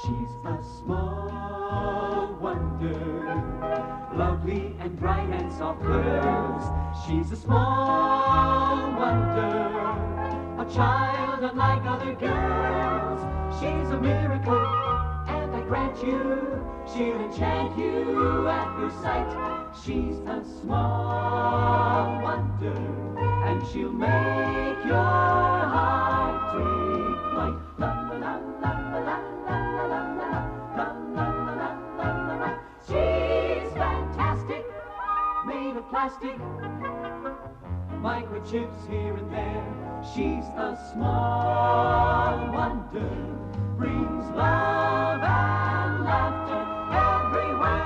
She's a small wonder, lovely and bright and soft curves. She's a small wonder, a child unlike other girls. She's a miracle, and I grant you, she'll enchant you at first sight. She's a small wonder, and she'll make your heart take flight. La la la la la la la la. She's fantastic, made of plastic, microchips here and there. She's a small wonder, brings love and laughter everywhere.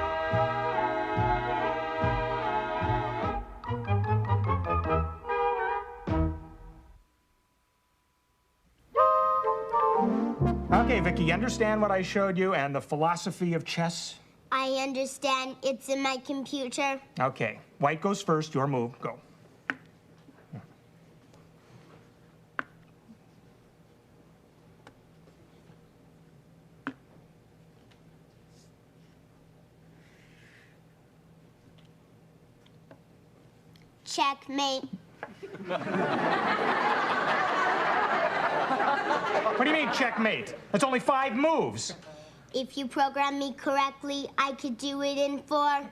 Okay, Vicky, you understand what I showed you and the philosophy of chess? I understand. It's in my computer. Okay. White goes first. Your move. Go. Checkmate. What do you mean, checkmate? That's only 5 moves. If you program me correctly, I could do it in 4.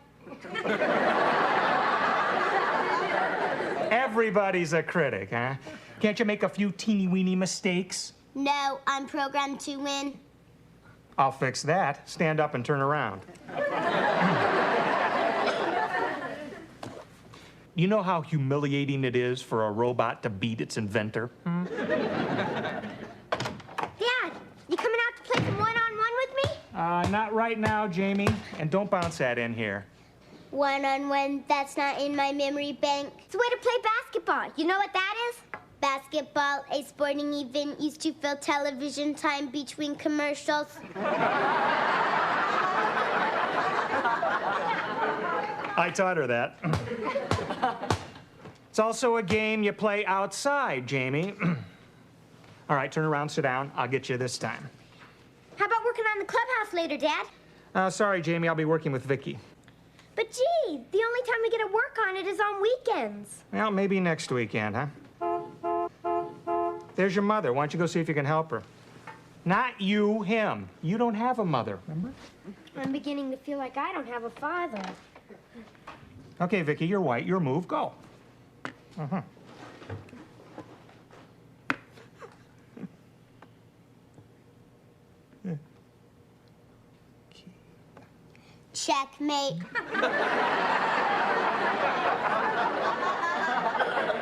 Everybody's a critic, huh? Can't you make a few teeny-weeny mistakes? No, I'm programmed to win. I'll fix that. Stand up and turn around. You know how humiliating it is for a robot to beat its inventor? Dad, you coming out to play some one-on-one with me? Not right now, Jamie. And don't bounce that in here. One-on-one, that's not in my memory bank. It's a way to play basketball. You know what that is? Basketball, a sporting event used to fill television time between commercials. I taught her that. It's also a game you play outside, Jamie. All right, turn around, sit down. I'll get you this time. How about working on the clubhouse later, Dad? Sorry, Jamie, I'll be working with Vicky. But gee, the only time we get to work on it is on weekends. Well, maybe next weekend, huh? There's your mother. Why don't you go see if you can help her? Not you, him. You don't have a mother, remember? I'm beginning to feel like I don't have a father. Okay, Vicky, you're white. Your move. Go. Uh-huh. Checkmate.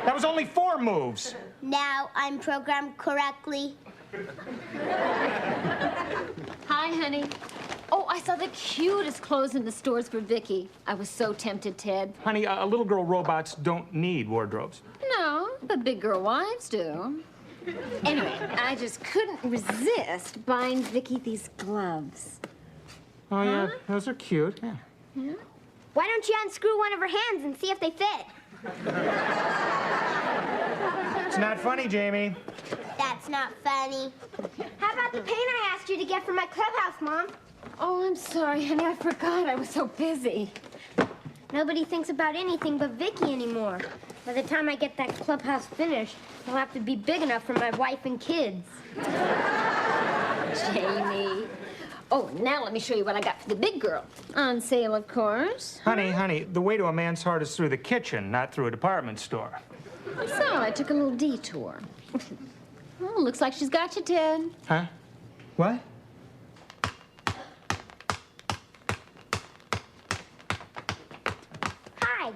That was only 4 moves. Now I'm programmed correctly. Hi, honey. Oh, I saw the cutest clothes in the stores for Vicky. I was so tempted, Ted. Honey, little girl robots don't need wardrobes. No, but big girl wives do. Anyway, I just couldn't resist buying Vicky these gloves. Oh, yeah, those are cute. Yeah. Yeah? Why don't you unscrew one of her hands and see if they fit? It's not funny, Jamie. That's not funny. How about the paint I asked you to get for my clubhouse, Mom? Oh, I'm sorry, honey. I forgot. I was so busy. Nobody thinks about anything but Vicky anymore. By the time I get that clubhouse finished, it'll have to be big enough for my wife and kids. Jamie. Oh, now let me show you what I got for the big girl. On sale, of course. Honey, the way to a man's heart is through the kitchen, not through a department store. So I took a little detour. Oh, looks like she's got you, Ted. Huh? What? Hi.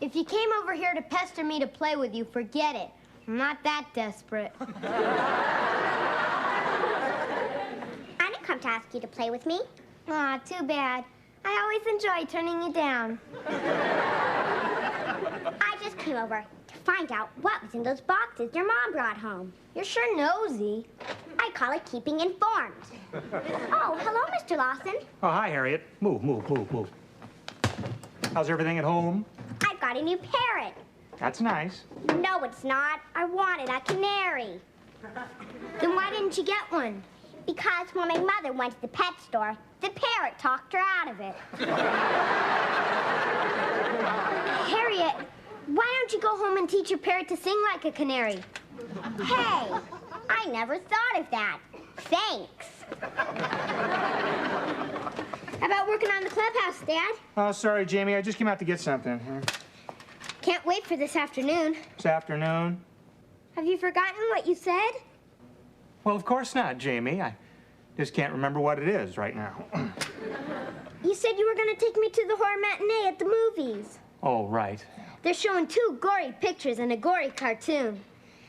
If you came over here to pester me to play with you, forget it. I'm not that desperate. I didn't come to ask you to play with me. Aw, too bad. I always enjoy turning you down. I just came over to find out what was in those boxes your mom brought home. You're sure nosy. I call it keeping informed. Oh, hello, Mr. Lawson. Oh, hi, Harriet. Move. How's everything at home? I've got a new parrot. That's nice. No, it's not. I wanted a canary. Then why didn't you get one? Because when my mother went to the pet store, the parrot talked her out of it. Harriet, why don't you go home and teach your parrot to sing like a canary? Hey, I never thought of that. Thanks. How about working on the clubhouse, Dad? Oh, sorry, Jamie. I just came out to get something. Can't wait for this afternoon. This afternoon? Have you forgotten what you said? Well, of course not, Jamie. I just can't remember what it is right now. You said you were going to take me to the horror matinee at the movies. Oh, right. They're showing 2 gory pictures and a gory cartoon.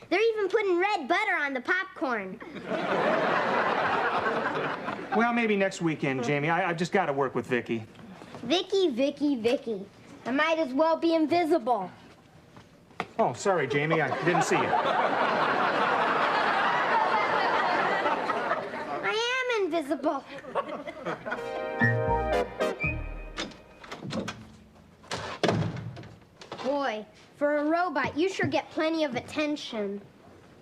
They're even putting red butter on the popcorn. Well, maybe next weekend, Jamie. I've just got to work with Vicky. Vicky, Vicky, Vicky. I might as well be invisible. Oh, sorry, Jamie. I didn't see you. I am invisible. Boy, for a robot, you sure get plenty of attention.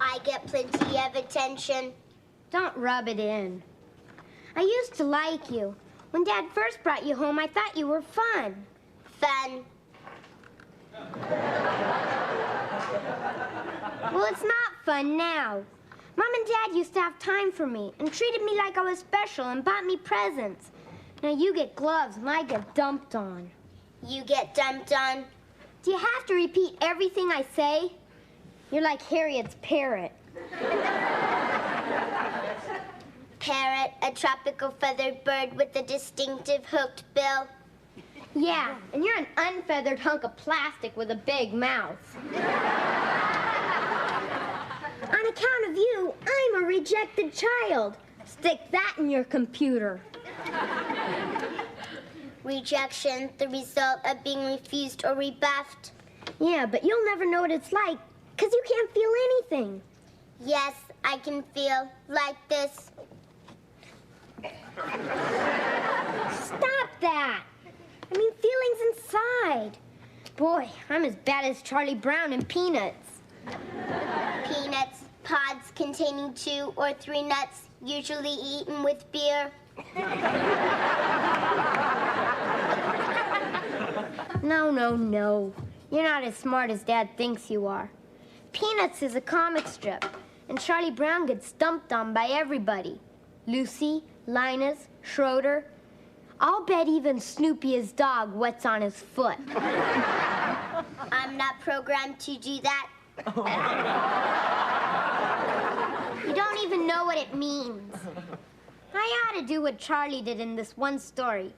I get plenty of attention. Don't rub it in. I used to like you. When Dad first brought you home, I thought you were fun. Fun. Well, it's not fun now. Mom and Dad used to have time for me and treated me like I was special and bought me presents. Now you get gloves and I get dumped on. You get dumped on. Do you have to repeat everything I say? You're like Harriet's parrot. Parrot, a tropical feathered bird with a distinctive hooked bill. Yeah, and you're an unfeathered hunk of plastic with a big mouth. On account of you, I'm a rejected child. Stick that in your computer. Rejection, the result of being refused or rebuffed. Yeah, but you'll never know what it's like, because you can't feel anything. Yes, I can feel like this. Stop that! I mean, feelings inside. Boy, I'm as bad as Charlie Brown in Peanuts. Peanuts, pods containing 2 or 3 nuts, usually eaten with beer. No. You're not as smart as Dad thinks you are. Peanuts is a comic strip, and Charlie Brown gets stumped on by everybody. Lucy, Linus, Schroeder. I'll bet even Snoopy, his dog, wets on his foot. I'm not programmed to do that. You don't even know what it means. I ought to do what Charlie did in this one story.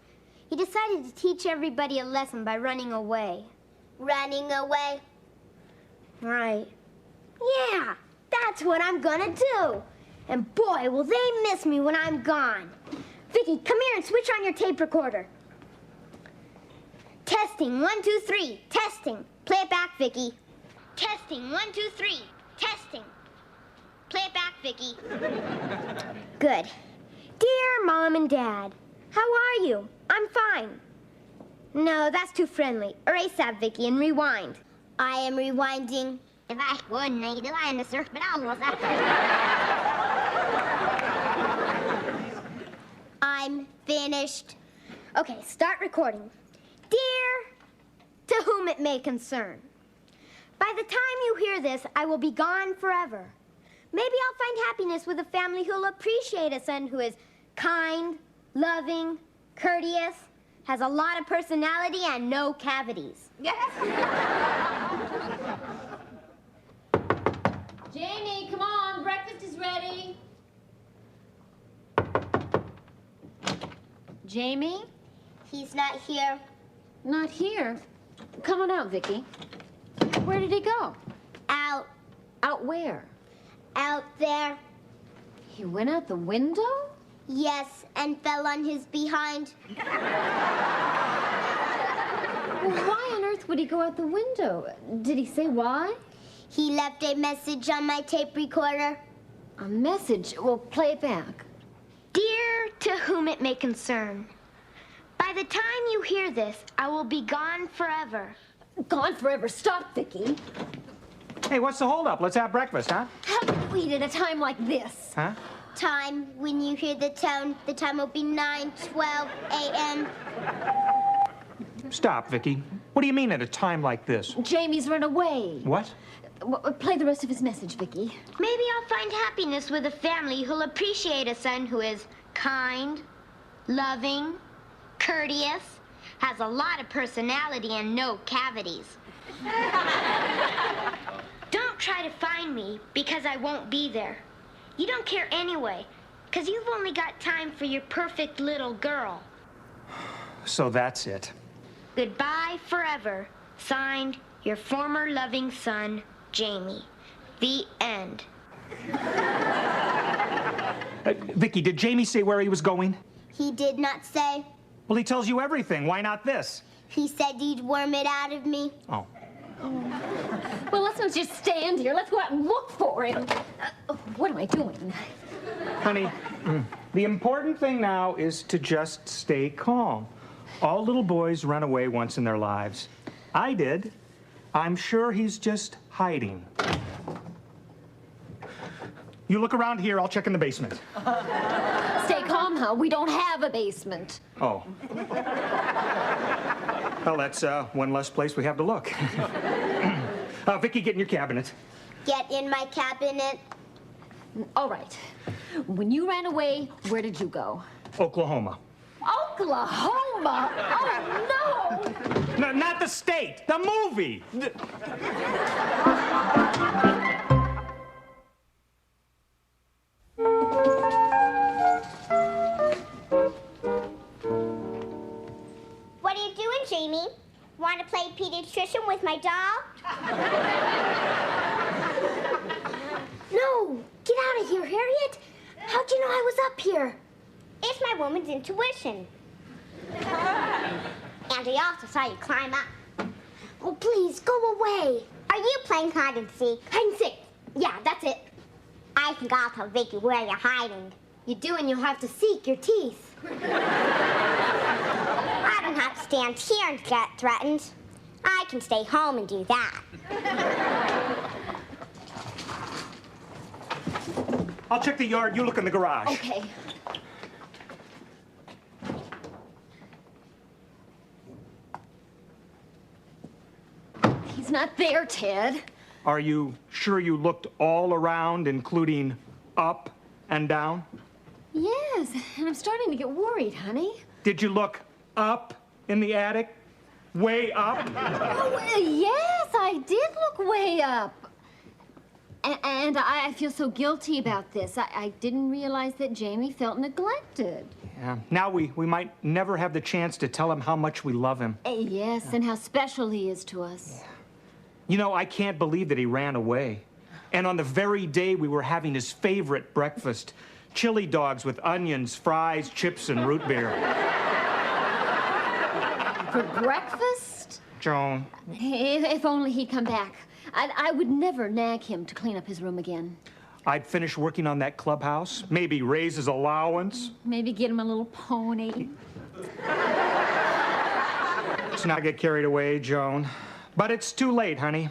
He decided to teach everybody a lesson by running away. Running away? Right. Yeah, that's what I'm gonna do. And boy, will they miss me when I'm gone. Vicky, come here and switch on your tape recorder. Testing, 1, 2, 3. Testing. Play it back, Vicky. Testing, 1, 2, 3. Testing. Play it back, Vicky. Good. Dear Mom and Dad, how are you? I'm fine. No, that's too friendly. Erase that, Vicky, and rewind. I am rewinding. If I wouldn't, I could lie in the surf, but almost. I'm finished. Okay, start recording. Dear, to whom it may concern. By the time you hear this, I will be gone forever. Maybe I'll find happiness with a family who'll appreciate a son who is kind, loving, courteous, has a lot of personality, and no cavities. Jamie, come on, breakfast is ready. Jamie? He's not here. Not here. Come on out, Vicky. Where did he go? Out. Out where? Out there. He went out the window? Yes, and fell on his behind. Well, why on earth would he go out the window? Did he say why? He left a message on my tape recorder. A message? Well, play it back. Dear, to whom it may concern. By the time you hear this, I will be gone forever. Gone forever. Stop, Vicky. Hey, what's the holdup? Let's have breakfast, huh? How can we eat at a time like this? Huh? Time, when you hear the tone, the time will be 9:12 a.m. Stop, Vicky. What do you mean at a time like this? Jamie's run away. What? Play the rest of his message, Vicky. Maybe I'll find happiness with a family who'll appreciate a son who is kind, loving, courteous, has a lot of personality and no cavities. Don't try to find me because I won't be there. You don't care anyway, because you've only got time for your perfect little girl. So that's it. Goodbye forever. Signed, your former loving son, Jamie. The end. Vicky, did Jamie say where he was going? He did not say. Well, he tells you everything. Why not this? He said he'd worm it out of me. Oh. Well, let's not just stand here. Let's go out and look for him. What am I doing? Honey, the important thing now is to just stay calm. All little boys run away once in their lives. I did. I'm sure he's just hiding. You look around here, I'll check in the basement. Stay calm, huh? We don't have a basement. Oh. Well, that's one less place we have to look. Vicky, get in your cabinet. Get in my cabinet. All right. When you ran away, where did you go? Oklahoma. Oklahoma? Oh, no! No, not the state, the movie. What are you doing, Jamie? Want to play pediatrician with my doll? No, get out of here, Harriet. How'd you know I was up here? It's my woman's intuition. And I also saw you climb up. Oh, please, go away. Are you playing hide and seek? Hide and seek. Yeah, that's it. I think I'll tell Vicky where you're hiding. You do, and you'll have to seek your teeth. I don't have to stand here and get threatened. I can stay home and do that. I'll check the yard, you look in the garage. Okay. He's not there, Ted. Are you sure you looked all around, including up and down? Yes, and I'm starting to get worried, honey. Did you look up in the attic? Way up? Oh, yes, I did look way up. And I feel so guilty about this. I didn't realize that Jamie felt neglected. Yeah. Now we might never have the chance to tell him how much we love him. Yes, and how special he is to us. Yeah. You know, I can't believe that he ran away. And on the very day we were having his favorite breakfast, chili dogs with onions, fries, chips, and root beer. For breakfast? Joan. If only he'd come back. I would never nag him to clean up his room again. I'd finish working on that clubhouse, maybe raise his allowance. Maybe get him a little pony. Let's not get carried away, Joan. But it's too late, honey.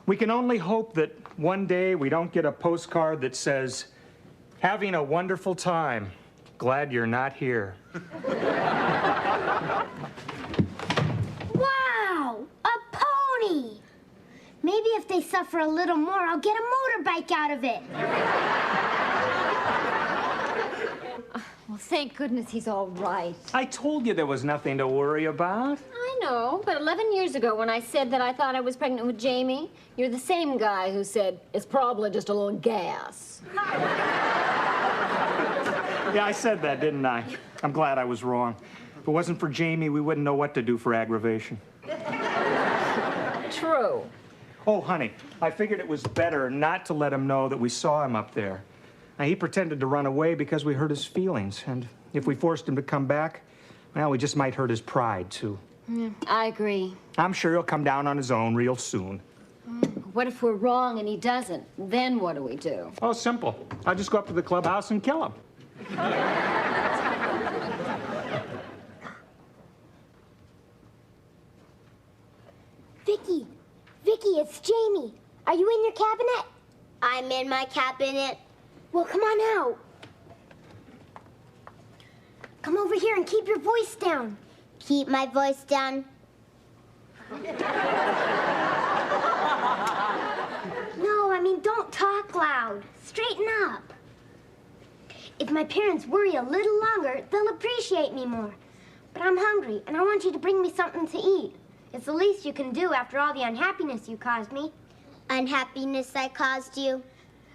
We can only hope that one day we don't get a postcard that says, "Having a wonderful time. Glad you're not here." Wow, a pony. Maybe if they suffer a little more, I'll get a motorbike out of it. Well, thank goodness he's all right. I told you there was nothing to worry about. I know, but 11 years ago when I said that I thought I was pregnant with Jamie, you're the same guy who said, it's probably just a little gas. Yeah, I said that, didn't I? I'm glad I was wrong. If it wasn't for Jamie, we wouldn't know what to do for aggravation. True. Oh, honey, I figured it was better not to let him know that we saw him up there. Now, he pretended to run away because we hurt his feelings, and if we forced him to come back, well, we just might hurt his pride, too. I agree. I'm sure he'll come down on his own real soon. What if we're wrong and he doesn't? Then what do we do? Oh, simple. I'll just go up to the clubhouse and kill him. Vicky, it's Jamie. Are you in your cabinet? I'm in my cabinet. Well, come on out. Come over here and keep your voice down. Keep my voice down. No, I mean, don't talk loud. Straighten up. If my parents worry a little longer, they'll appreciate me more. But I'm hungry, and I want you to bring me something to eat. It's the least you can do after all the unhappiness you caused me. Unhappiness I caused you?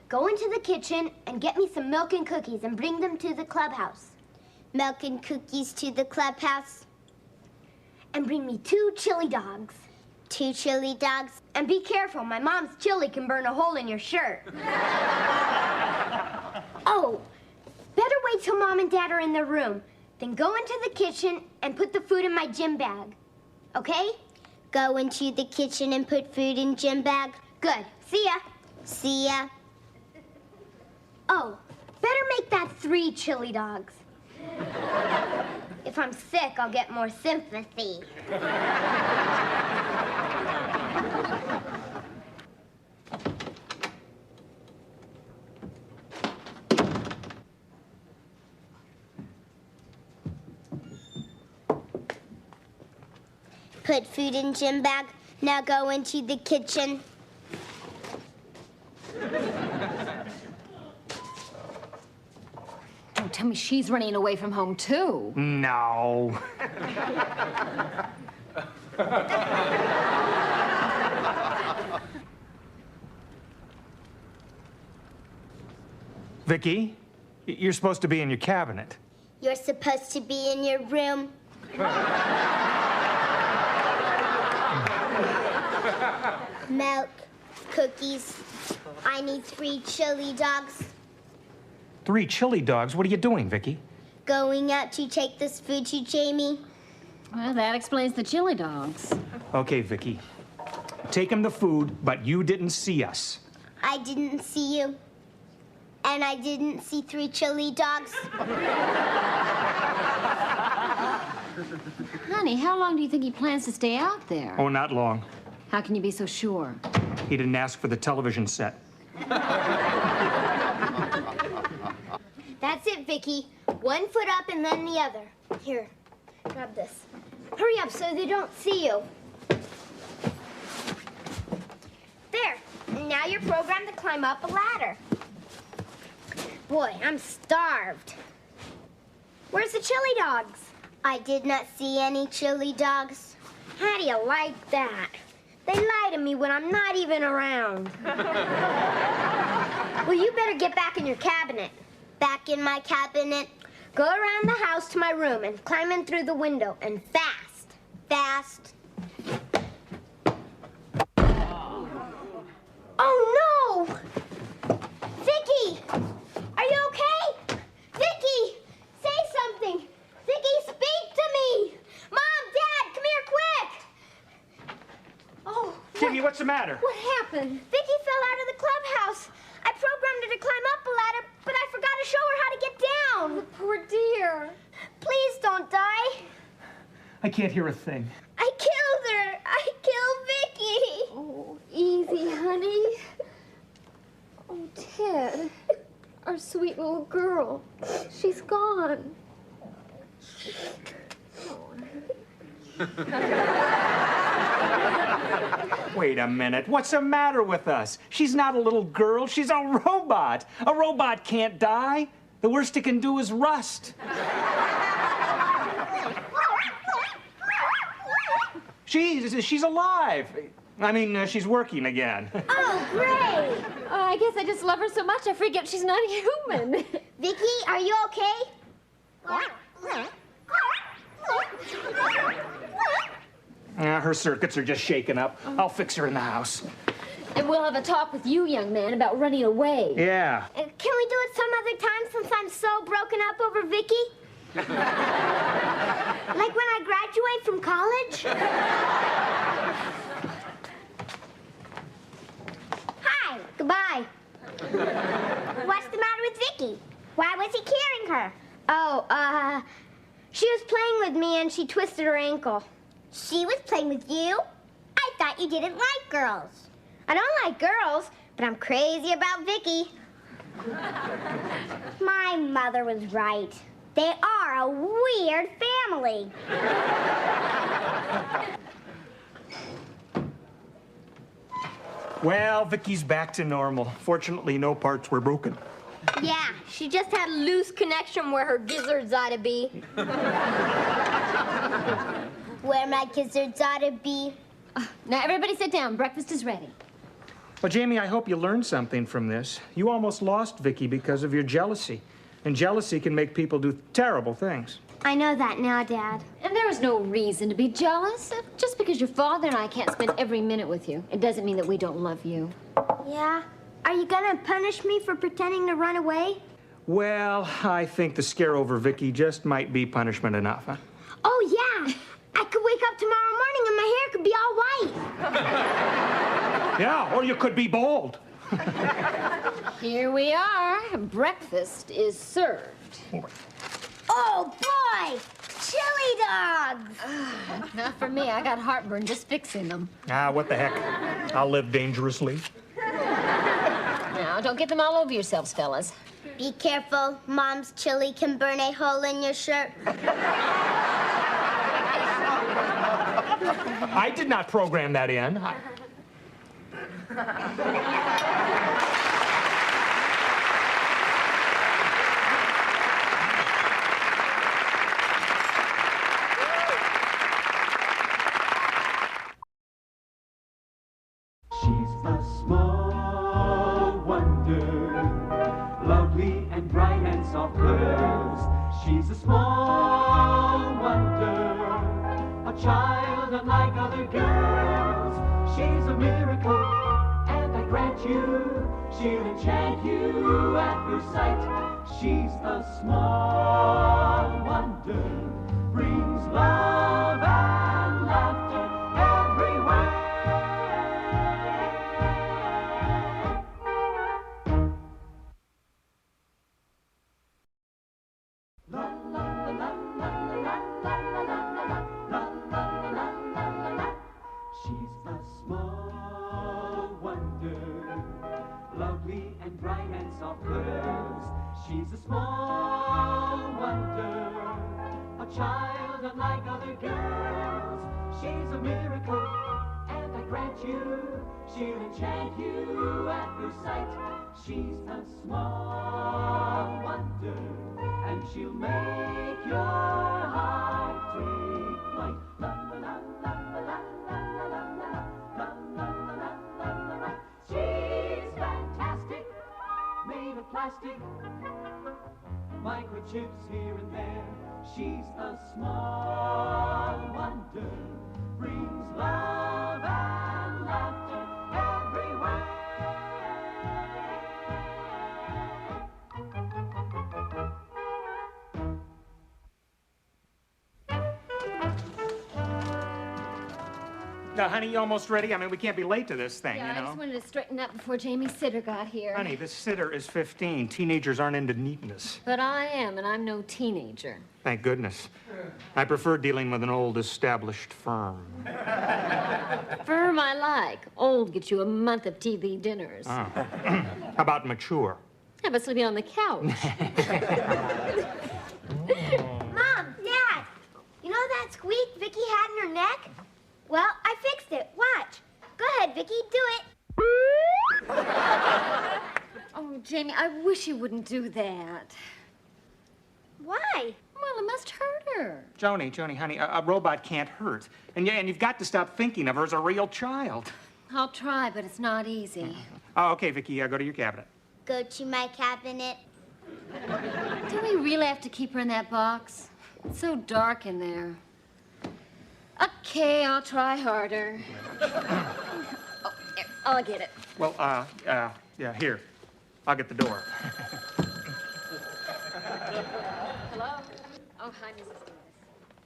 Go into the kitchen and get me some milk and cookies and bring them to the clubhouse. Milk and cookies to the clubhouse? And bring me 2 chili dogs. 2 chili dogs? And be careful, my mom's chili can burn a hole in your shirt. Oh, better wait till Mom and Dad are in their room. Then go into the kitchen and put the food in my gym bag. Okay? Go into the kitchen and put food in gym bag. Good. See ya. See ya. Oh, better make that 3 chili dogs. If I'm sick, I'll get more sympathy. Put food in gym bag. Now go into the kitchen. Don't tell me she's running away from home, too. No. Vicky, you're supposed to be in your cabinet. You're supposed to be in your room. Milk, cookies. I need 3 chili dogs. 3 chili dogs? What are you doing, Vicky? Going out to take this food to Jamie. Well, that explains the chili dogs. Okay, Vicky. Take him the food, but you didn't see us. I didn't see you. And I didn't see 3 chili dogs. Honey, how long do you think he plans to stay out there? Oh, not long. How can you be so sure? He didn't ask for the television set. That's it, Vicky. 1 foot up and then the other. Here, grab this. Hurry up so they don't see you. There. Now you're programmed to climb up a ladder. Boy, I'm starved. Where's the chili dogs? I did not see any chili dogs. How do you like that? They lie to me when I'm not even around. Well, you better get back in your cabinet. Back in my cabinet? Go around the house to my room and climb in through the window, and fast. Fast. Oh, no! Vicky! Are you okay? Vicky! Say something! Vicky, speak to me! Mom, Dad, come here quick! Oh, Vicky, what's the matter? What happened? Vicky fell out of the clubhouse. I programmed her to climb up a ladder, but I forgot to show her how to get down. Oh, poor dear. Please don't die. I can't hear a thing. I killed her. I killed Vicky. Oh, easy, honey. Oh, Ted, our sweet little girl. She's gone. Wait a minute. What's the matter with us? She's not a little girl. She's a robot. A robot can't die. The worst it can do is rust. She's alive. I mean, she's working again. Oh, great. Oh, I guess I just love her so much I forget she's not human. Vicky, are you okay? Her circuits are just shaken up. I'll fix her in the house. And we'll have a talk with you, young man, about running away. Yeah. Can we do it some other time since I'm so broken up over Vicky? Like when I graduate from college? Hi. Goodbye. What's the matter with Vicky? Why was he carrying her? Oh, she was playing with me and she twisted her ankle. She was playing with you? I thought you didn't like girls. I don't like girls, but I'm crazy about Vicky. My mother was right. They are a weird family. Well, Vicky's back to normal. Fortunately, no parts were broken. Yeah, she just had a loose connection where her gizzards ought to be. Where my gizzards ought to be. Now, everybody sit down. Breakfast is ready. Well, Jamie, I hope you learned something from this. You almost lost Vicky because of your jealousy. And jealousy can make people do terrible things. I know that now, Dad. And there is no reason to be jealous. Just because your father and I can't spend every minute with you, it doesn't mean that we don't love you. Yeah? Are you gonna punish me for pretending to run away? Well, I think the scare over Vicky just might be punishment enough, huh? Oh, yeah. I could wake up tomorrow morning and my hair could be all white. Yeah, or you could be bald. Here we are. Breakfast is served. Oh, boy! Chili dogs! Not for me. I got heartburn just fixing them. Ah, what the heck. I'll live dangerously. Now, don't get them all over yourselves, fellas. Be careful. Mom's chili can burn a hole in your shirt. I did not program that in. She's a small wonder, lovely and bright and soft curves. She's a small wonder, a child unlike other girls. She's a miracle, and I grant you, she'll enchant you at first sight. She's a small wonder, brings love and laughter everywhere. She's a small wonder, lovely and bright and soft curves. She's a small wonder, a child unlike other girls. She's a miracle, and I grant you, she'll enchant you at first sight. She's a small wonder, and she'll make your heart take flight. La la la la la la la la la la la la la. She's fantastic, made of plastic, microchips here and there. She's a small wonder, brings love and laughter everywhere. Now, honey, you almost ready? I mean, we can't be late to this thing, Yeah, you know? I just wanted to straighten up before Jamie's sitter got here. Honey, this sitter is 15. Teenagers aren't into neatness. But I am, and I'm no teenager. Thank goodness. I prefer dealing with an old, established firm. Firm I like. Old gets you a month of TV dinners. Oh. How about mature? How about sleeping on the couch? Mom, Dad, you know that squeak Vicky had in her neck? Well, I fixed it. Watch. Go ahead, Vicky, do it. Oh, Jamie, I wish you wouldn't do that. Why? Well, it must hurt her. Joni, honey, a robot can't hurt. And you've got to stop thinking of her as a real child. I'll try, but it's not easy. Oh, okay, Vicky, go to your cabinet. Go to my cabinet. Do we really have to keep her in that box? It's so dark in there. Okay, I'll try harder. Oh, here, I'll get it. Well, yeah, here. I'll get the door. Hello? Oh, hi, Mrs. Davis.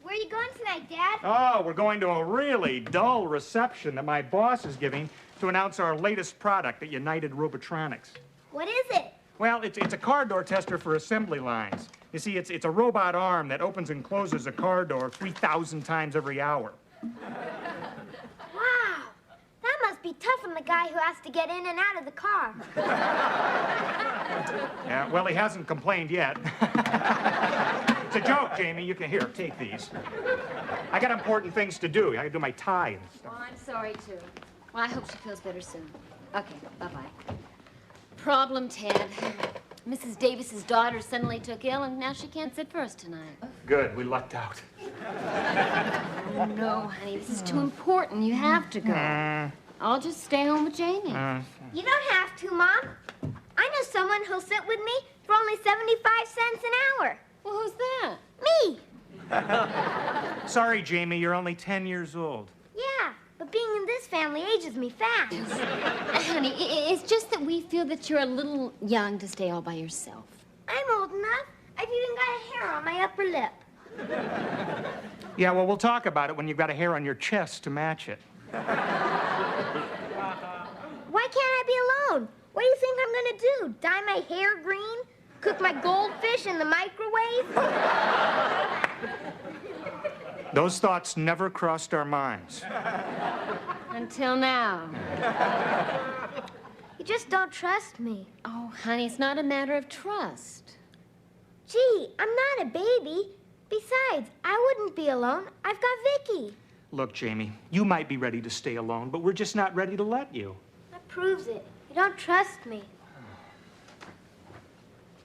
Where are you going tonight, Dad? Oh, we're going to a really dull reception that my boss is giving to announce our latest product at United Robotronics. What is it? Well, it's a car door tester for assembly lines. You see, it's a robot arm that opens and closes a car door 3,000 times every hour. Wow. I'm the guy who has to get in and out of the car. Yeah, well, he hasn't complained yet. It's a joke, Jamie. You can, here, take these. I got important things to do. I gotta do my tie and stuff. Oh, I'm sorry, too. Well, I hope she feels better soon. Okay, bye-bye. Problem, Ted. Mrs. Davis's daughter suddenly took ill, and now she can't sit for us tonight. Good, we lucked out. Oh, no, honey, this is too important. You have to go. I'll just stay home with Jamie. You don't have to, Mom. I know someone who'll sit with me for only 75 cents an hour. Well, who's that? Me. Sorry, Jamie, you're only 10 years old. Yeah, but being in this family ages me fast. Honey, it's just that we feel that you're a little young to stay all by yourself. I'm old enough. I've even got a hair on my upper lip. Yeah, well, we'll talk about it when you've got a hair on your chest to match it. Why can't I be alone? What do you think I'm gonna do? Dye my hair green? Cook my goldfish in the microwave? Those thoughts never crossed our minds. Until now. You just don't trust me. Oh, honey, it's not a matter of trust. Gee, I'm not a baby. Besides, I wouldn't be alone. I've got Vicky. Look, Jamie, you might be ready to stay alone, but we're just not ready to let you. That proves it. You don't trust me.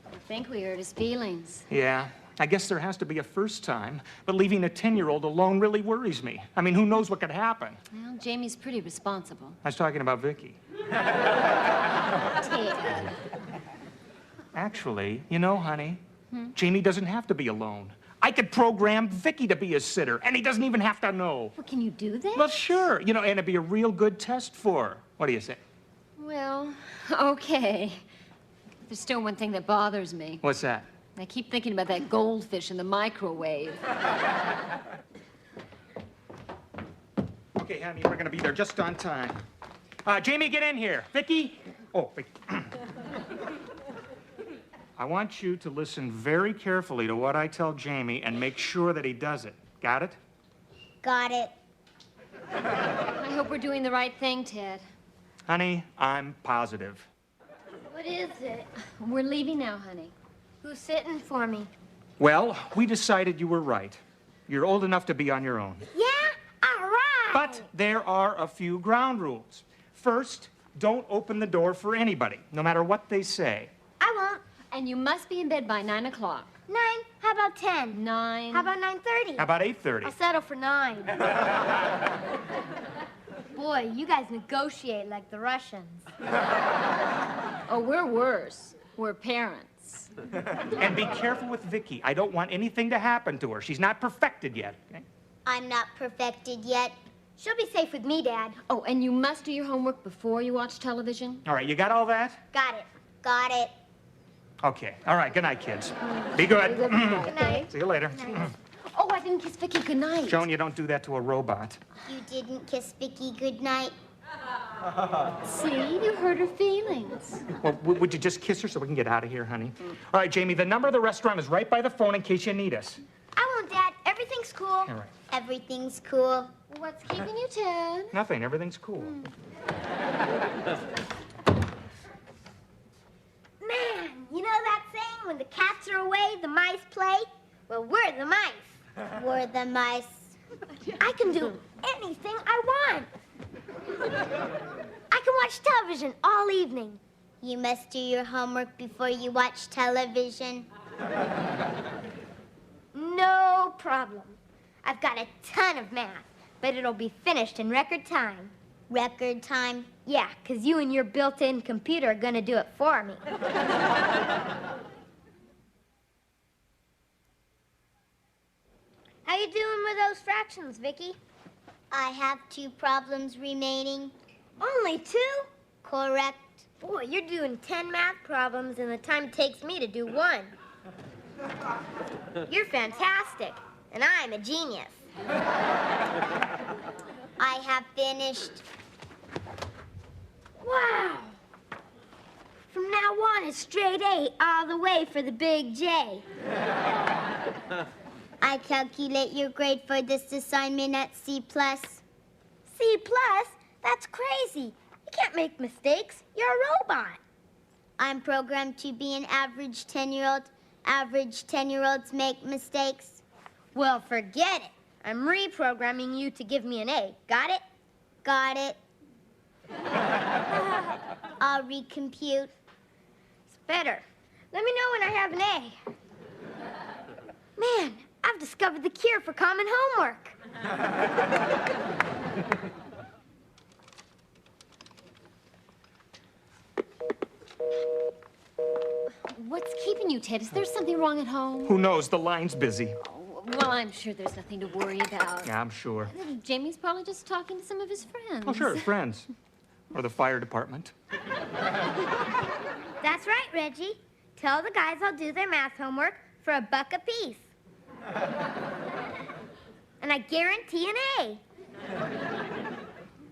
I think we hurt his feelings. Yeah, I guess there has to be a first time, but leaving a 10-year-old alone really worries me. I mean, who knows what could happen? Well, Jamie's pretty responsible. I was talking about Vicky. Ted. Actually, you know, honey, Jamie doesn't have to be alone. I could program Vicky to be his sitter, and he doesn't even have to know. Well, can you do that? Well, sure. You know, and it'd be a real good test for her. What do you say? Well, okay. There's still one thing that bothers me. What's that? I keep thinking about that goldfish in the microwave. Okay, honey, we're gonna be there just on time. Jamie, get in here. Vicky? Oh, Vicky. I want you to listen very carefully to what I tell Jamie and make sure that he does it. Got it? Got it. I hope we're doing the right thing, Ted. Honey, I'm positive. What is it? We're leaving now, honey. Who's sitting for me? Well, we decided you were right. You're old enough to be on your own. Yeah? All right. But there are a few ground rules. First, don't open the door for anybody, no matter what they say. I won't. And you must be in bed by 9 o'clock. 9? How about 10? 9. How about 9:30? How about 8:30? I'll settle for 9. Boy, you guys negotiate like the Russians. Oh, we're worse. We're parents. And be careful with Vicky. I don't want anything to happen to her. She's not perfected yet. Okay? I'm not perfected yet. She'll be safe with me, Dad. Oh, and you must do your homework before you watch television? All right, you got all that? Got it. Got it. Okay. All right, good night, kids. Be good. Good night. See you later. Oh, I didn't kiss Vicky goodnight. Joan, you don't do that to a robot. You didn't kiss Vicky goodnight. See, you hurt her feelings. Well, would you just kiss her so we can get out of here, honey? All right, Jamie, the number of the restaurant is right by the phone in case you need us. I won't, Dad. Everything's cool. All right. Everything's cool. What's keeping you, Ted? Nothing. Everything's cool. Man, you know that saying, when the cats are away, the mice play? Well, we're the mice. We're the mice. I can do anything I want. I can watch television all evening. You must do your homework before you watch television. No problem. I've got a ton of math, but it'll be finished in record time. Record time? Yeah, 'cause you and your built-in computer are gonna do it for me. How you doing with those fractions, Vicky? I have 2 problems remaining. Only 2? Correct. Boy, you're doing 10 math problems in the time it takes me to do 1. You're fantastic, and I'm a genius. I have finished. Wow. From now on, it's straight A all the way for the big J. I calculate your grade for this assignment at C+. C+? That's crazy. You can't make mistakes. You're a robot. I'm programmed to be an average 10-year-old. Average 10-year-olds make mistakes. Well, forget it. I'm reprogramming you to give me an A. Got it? Got it. I'll recompute. It's better. Let me know when I have an A. Man, I've discovered the cure for common homework. What's keeping you, Ted? Is there something wrong at home? Who knows? The line's busy. Oh, well, I'm sure there's nothing to worry about. Yeah, I'm sure. Jamie's probably just talking to some of his friends. Oh, sure, friends. Or the fire department. That's right, Reggie. Tell the guys I'll do their math homework for $1 apiece. And I guarantee an A.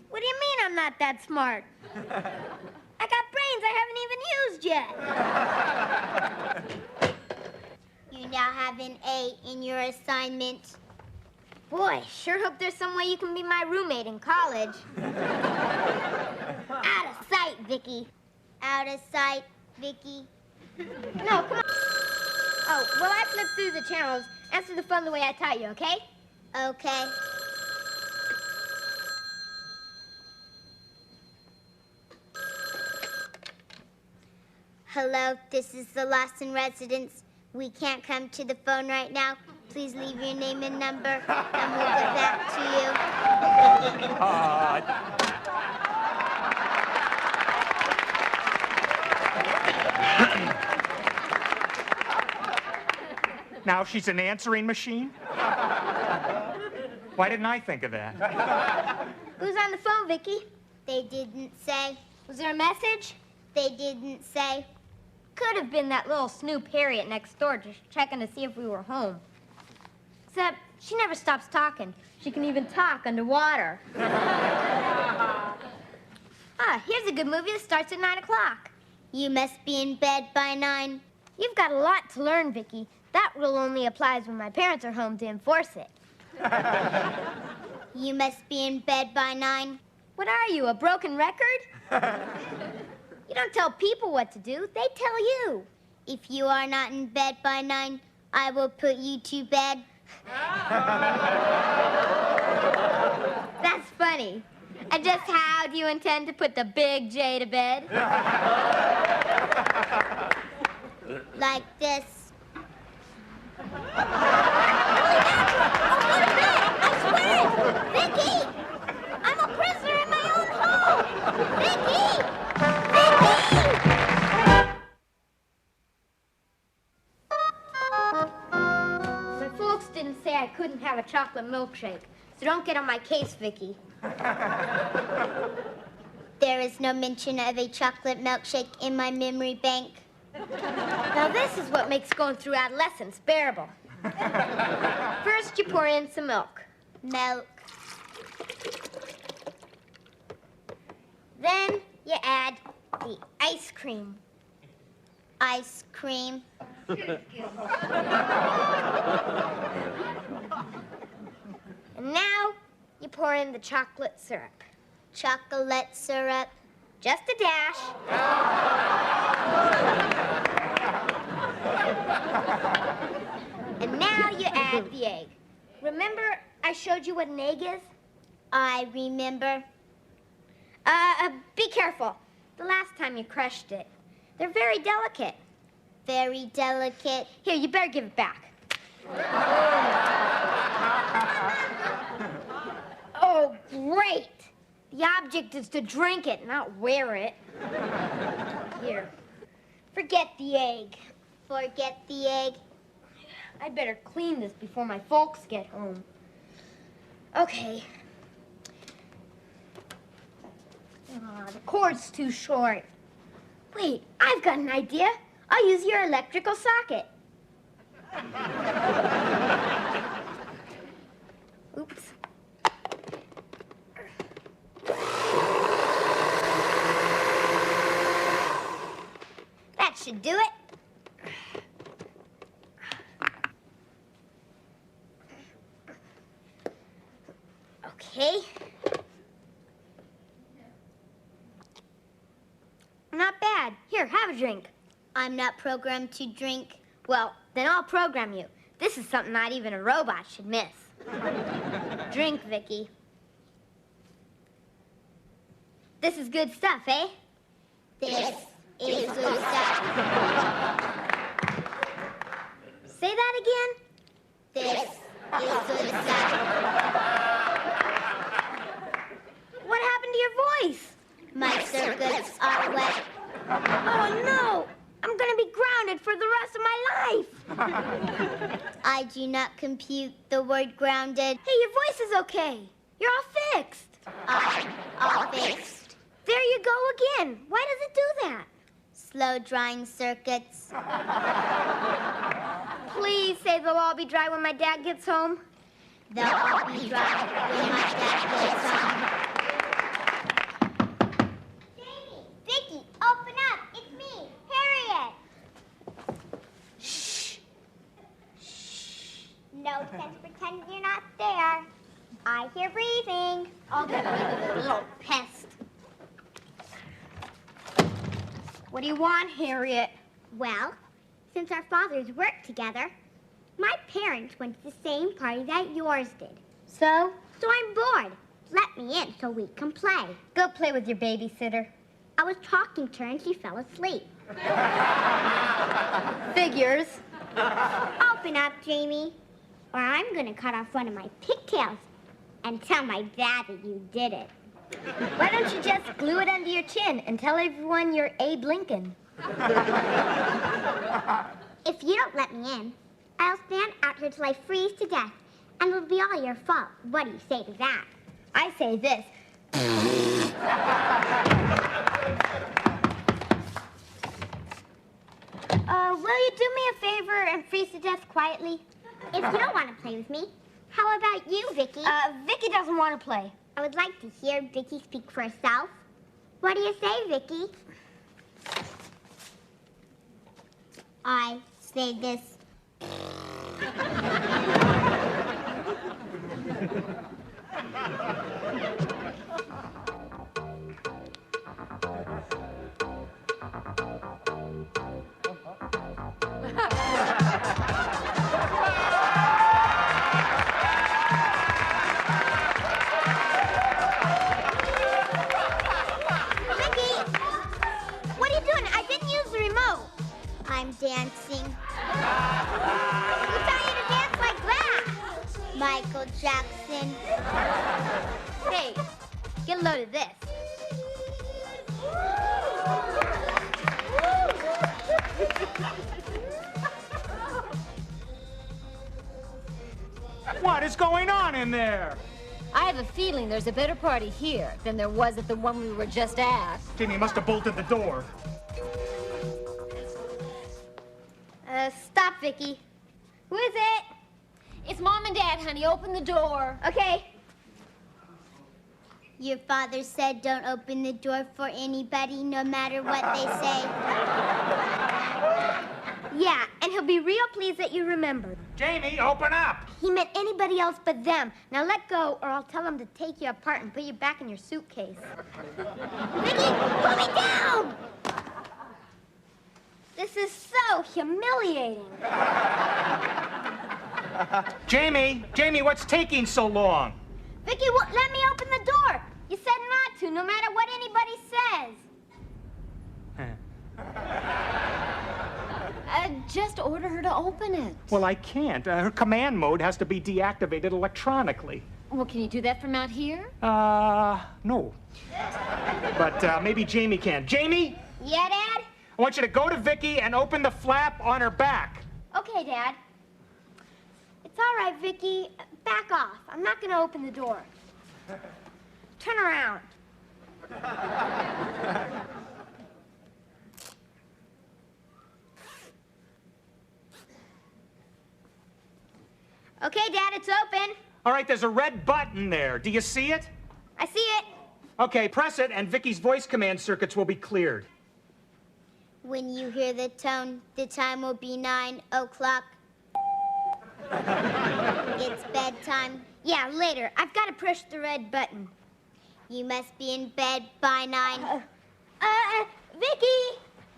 What do you mean I'm not that smart? I got brains I haven't even used yet. You now have an A in your assignment. Boy, sure hope there's some way you can be my roommate in college. Out of sight, Vicky. Out of sight, Vicky. No, come on. Oh, well, I flip through the channels. Answer the phone the way I taught you, okay? Okay. Hello, this is the Lawson residence. We can't come to the phone right now. Please leave your name and number, and we'll get back to you. Now she's an answering machine? Why didn't I think of that? Who's on the phone, Vicky? They didn't say. Was there a message? They didn't say. Could have been that little Snoop Harriet next door just checking to see if we were home. Except she never stops talking. She can even talk underwater. Here's a good movie that starts at 9 o'clock. You must be in bed by 9. You've got a lot to learn, Vicky. That rule only applies when my parents are home to enforce it. You must be in bed by 9. What are you, a broken record? You don't tell people what to do. They tell you. If you are not in bed by 9, I will put you to bed. That's funny. And just how do you intend to put the big J to bed? Like this. Vicky! I'm a prisoner in my own home! Vicky! My folks didn't say I couldn't have a chocolate milkshake, so don't get on my case, Vicky. There is no mention of a chocolate milkshake in my memory bank. Now this is what makes going through adolescence bearable. First, you pour in some milk. Milk. Then you add the ice cream. Ice cream. And now you pour in the chocolate syrup. Chocolate syrup. Just a dash. And now you add the egg. Remember I showed you what an egg is? I remember. Be careful. The last time you crushed it. They're very delicate. Very delicate. Here, you better give it back. Oh, great. The object is to drink it, not wear it. Here. Forget the egg. Forget the egg. I'd better clean this before my folks get home. Okay. The cord's too short. Wait, I've got an idea. I'll use your electrical socket. Oops. That should do it. Okay. not bad. Here, have a drink. I'm not programmed to drink. Well, then I'll program you. This is something not even a robot should miss. Drink, Vicky. This is good stuff, eh? This is good stuff. Say that again. This is good stuff. What happened to your voice? My circuits are wet. Oh, no. I'm going to be grounded for the rest of my life. I do not compute the word grounded. Hey, your voice is okay. You're all fixed. All fixed. There you go again. Why does it do that? Slow drying circuits. Please say they'll all be dry when my dad gets home. They'll all be dry when my dad gets home. Jamie, Vicky, open up. It's me, Harriet. Shh. No sense pretending you're not there. I hear breathing. I'll get rid of the little pest. What do you want, Harriet? Well, since our fathers worked together, my parents went to the same party that yours did. So? So I'm bored. Let me in so we can play. Go play with your babysitter. I was talking to her and she fell asleep. Figures. Open up, Jamie, or I'm going to cut off one of my pigtails and tell my dad that you did it. Why don't you just glue it under your chin and tell everyone you're Abe Lincoln? If you don't let me in, I'll stand out here till I freeze to death, and it'll be all your fault. What do you say to that? I say this. Will you do me a favor and freeze to death quietly? If you don't want to play with me, how about you, Vicky? Vicky doesn't want to play. I would like to hear Vicky speak for herself. What do you say, Vicky? I say this. Dancing. Who taught you to dance like that? Michael Jackson. Hey, get a load of this. What is going on in there? I have a feeling there's a better party here than there was at the one we were just at. Jimmy must have bolted the door. Stop, Vicky. Who is it? It's Mom and Dad, honey. Open the door. Okay. Your father said don't open the door for anybody, no matter what they say. Yeah, and he'll be real pleased that you remembered. Jamie, open up! He meant anybody else but them. Now let go, or I'll tell him to take you apart and put you back in your suitcase. Vicky, put me down! This is so humiliating. Jamie, what's taking so long? Vicky won't let me open the door. You said not to, no matter what anybody says. Just order her to open it. Well, I can't. Her command mode has to be deactivated electronically. Well, can you do that from out here? No. But maybe Jamie can. Jamie? Yeah, Dad? I want you to go to Vicky and open the flap on her back. Okay, Dad. It's all right, Vicky. Back off. I'm not going to open the door. Turn around. Okay, Dad, it's open. All right, there's a red button there. Do you see it? I see it. Okay, press it and Vicky's voice command circuits will be cleared. When you hear the tone, the time will be 9 o'clock. It's bedtime. Yeah, later. I've got to push the red button. You must be in bed by 9. Vicky!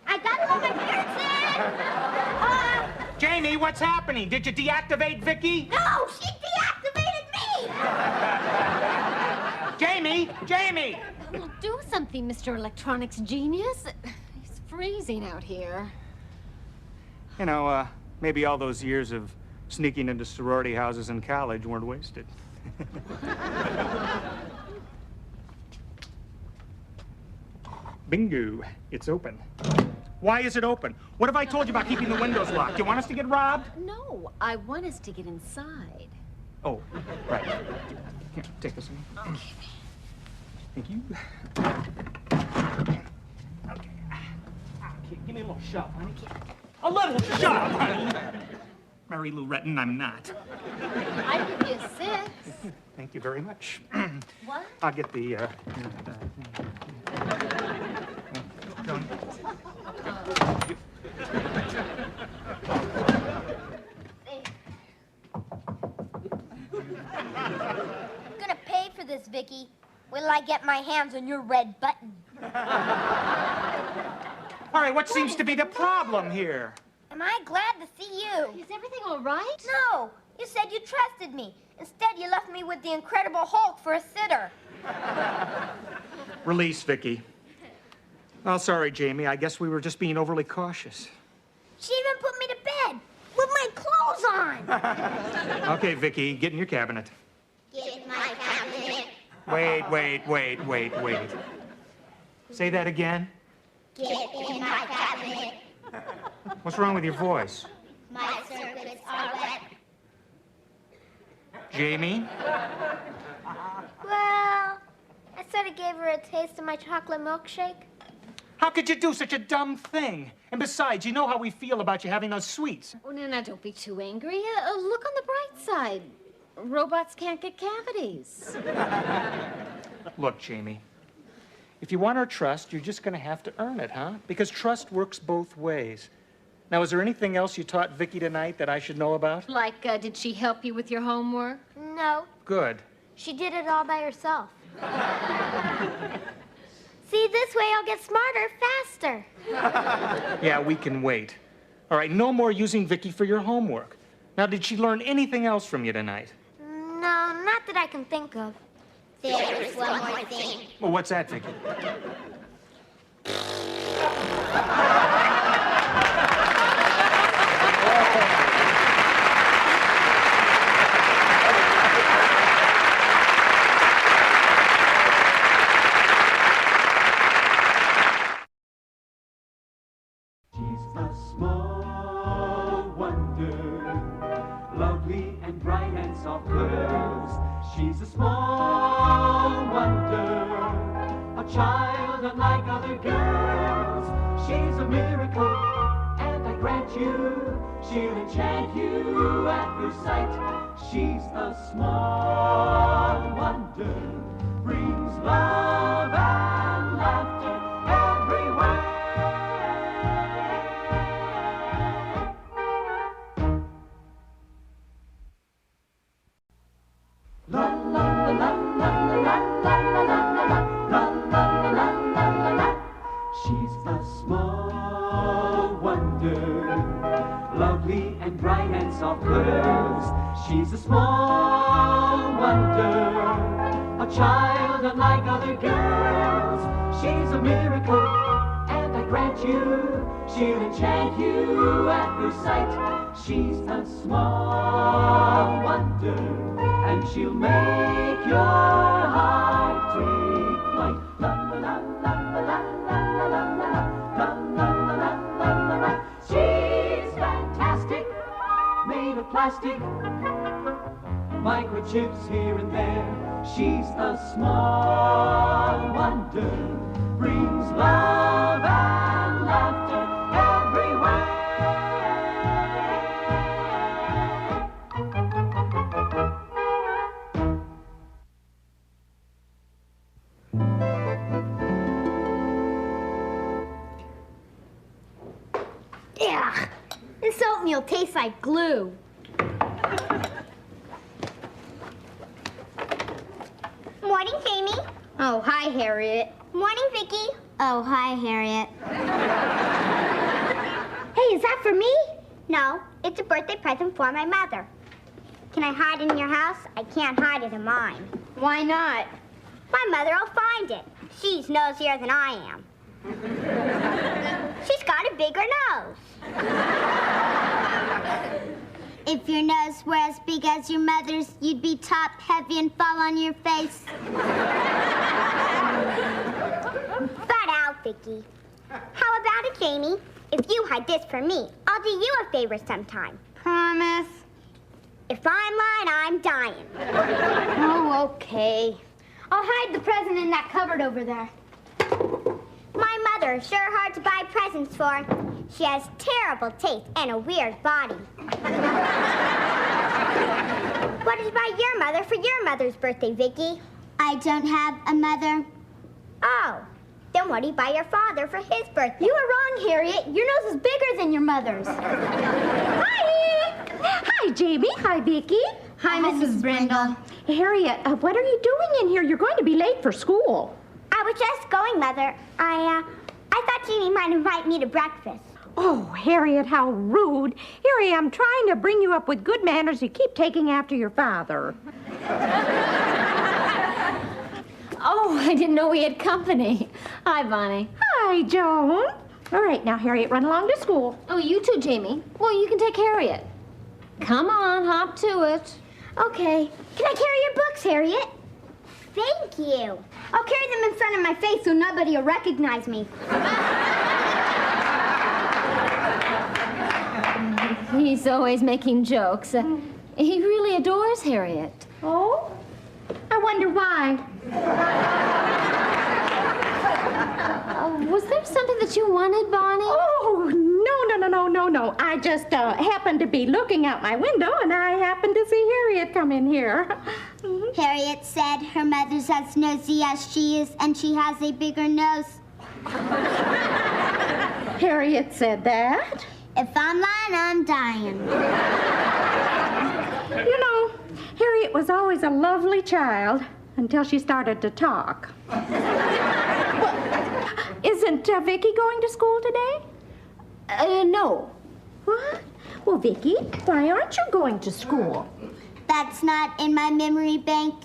I got all my parents in! Jamie, what's happening? Did you deactivate Vicky? No, she deactivated me! Jamie! Jamie! Well, do something, Mr. Electronics Genius. It's freezing out here. You know, maybe all those years of sneaking into sorority houses in college weren't wasted. Bingo. It's open. Why is it open? What have I told you about keeping the windows locked? You want us to get robbed? No, I want us to get inside. Oh, right. Here, take this one. Okay. Thank you. Okay. Give me a little shove, honey. A little shove, honey. Mary Lou Retton, I'm not. I'll give you a 6. Thank you very much. What? I'll get the, I'm gonna pay for this, Vicky. Wait till I get my hands on your red button. All right, what seems to be the problem here? Am I glad to see you? Is everything all right? No, you said you trusted me. Instead, you left me with the Incredible Hulk for a sitter. Release, Vicky. Oh, sorry, Jamie. I guess we were just being overly cautious. She even put me to bed with my clothes on. Okay, Vicky, get in your cabinet. Get my cabinet. Wait. Say that again. Get in my cabinet. What's wrong with your voice? My circuits are wet. Jamie? Well, I sort of gave her a taste of my chocolate milkshake. How could you do such a dumb thing? And besides, you know how we feel about you having those sweets. Oh, now, don't be too angry. Look on the bright side. Robots can't get cavities. Look, Jamie, if you want our trust, you're just going to have to earn it, huh? Because trust works both ways. Now, is there anything else you taught Vicky tonight that I should know about? Like, did she help you with your homework? No, Good. she did it all by herself. See, this way I'll get smarter faster. Yeah, we can wait. All right, no more using Vicky for your homework. Now, did she learn anything else from you tonight? No, not that I can think of. There's one more thing. Well, what's that, Vicky? She's a small wonder, lovely and bright and soft curves. She's a small wonder, a child unlike other girls. She's a miracle, and I grant you, she'll enchant you at first sight. She's a small wonder, brings love and laughter everywhere. La la la la la la la la la la la la la la la. She's a small wonder, lovely and bright and soft curves. She's a small wonder, a child unlike other girls. She's a miracle, and I grant you, she'll enchant you at first sight. She's a small wonder, and she'll make your heart take flight. La la la la la la la la la la la la la. She's fantastic, made of plastic, microchips here and there. She's a small wonder, brings love and laughter everywhere. Yeah, this oatmeal tastes like glue. Morning, Jamie. Oh, hi, Harriet. Morning, Vicky. Oh, hi, Harriet. Hey, is that for me? No, it's a birthday present for my mother. Can I hide it in your house? I can't hide it in mine. Why not? My mother will find it. She's nosier than I am. She's got a bigger nose. If your nose were as big as your mother's, you'd be top-heavy and fall on your face. Flat out, Vicky. How about it, Jamie? If you hide this for me, I'll do you a favor sometime. Promise? If I'm lying, I'm dying. Oh, okay. I'll hide the present in that cupboard over there. My mother is sure hard to buy presents for. She has terrible taste and a weird body. What did you buy your mother for your mother's birthday, Vicky? I don't have a mother. Oh, then what do you buy your father for his birthday? You were wrong, Harriet. Your nose is bigger than your mother's. Hi! Hi, Jamie. Hi, Vicky. Hi, Mrs. Brindle. Harriet, what are you doing in here? You're going to be late for school. I was just going, Mother. I thought Jamie might invite me to breakfast. Oh, Harriet, how rude. Here I am trying to bring you up with good manners. You keep taking after your father. Oh, I didn't know we had company. Hi, Bonnie. Hi, Joan. All right, now, Harriet, run along to school. Oh, you too, Jamie. Well, you can take Harriet. Come on, hop to it. Okay. Can I carry your books, Harriet? Thank you. I'll carry them in front of my face so nobody will recognize me. He's always making jokes. He really adores Harriet. Oh? I wonder why. Was there something that you wanted, Bonnie? Oh, no. I just happened to be looking out my window, and I happened to see Harriet come in here. Harriet said her mother's as nosy as she is, and she has a bigger nose. Harriet said that? If I'm lying, I'm dying. You know, Harriet was always a lovely child until she started to talk. Isn't Vicky going to school today? No. What? Well, Vicky, why aren't you going to school? That's not in my memory bank.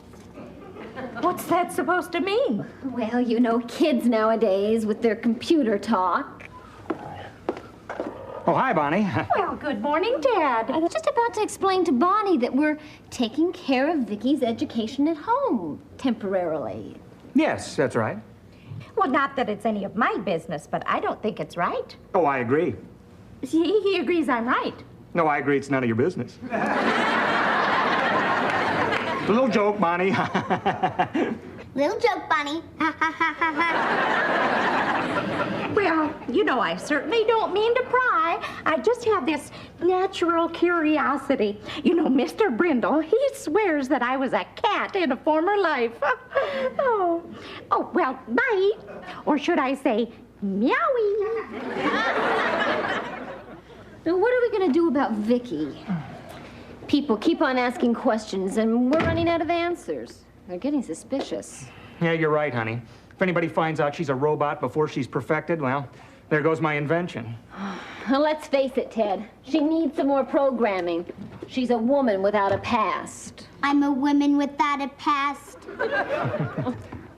What's that supposed to mean? Well, you know, kids nowadays with their computer talk. Oh, hi, Bonnie. Well, good morning, Dad. I was just about to explain to Bonnie that we're taking care of Vicky's education at home, temporarily. Yes, that's right. Well, not that it's any of my business, but I don't think it's right. Oh, I agree. He agrees I'm right. No, I agree it's none of your business. A little joke, Bonnie. Little joke, Bonnie. Well, you know, I certainly don't mean to pry. I just have this natural curiosity. You know, Mr. Brindle, he swears that I was a cat in a former life. Oh, well, bye. Or should I say, meowie? Now, what are we going to do about Vicky? People keep on asking questions, and we're running out of answers. They're getting suspicious. Yeah, you're right, honey. If anybody finds out she's a robot before she's perfected, well, there goes my invention. Let's face it, Ted. She needs some more programming. She's a woman without a past. I'm a woman without a past.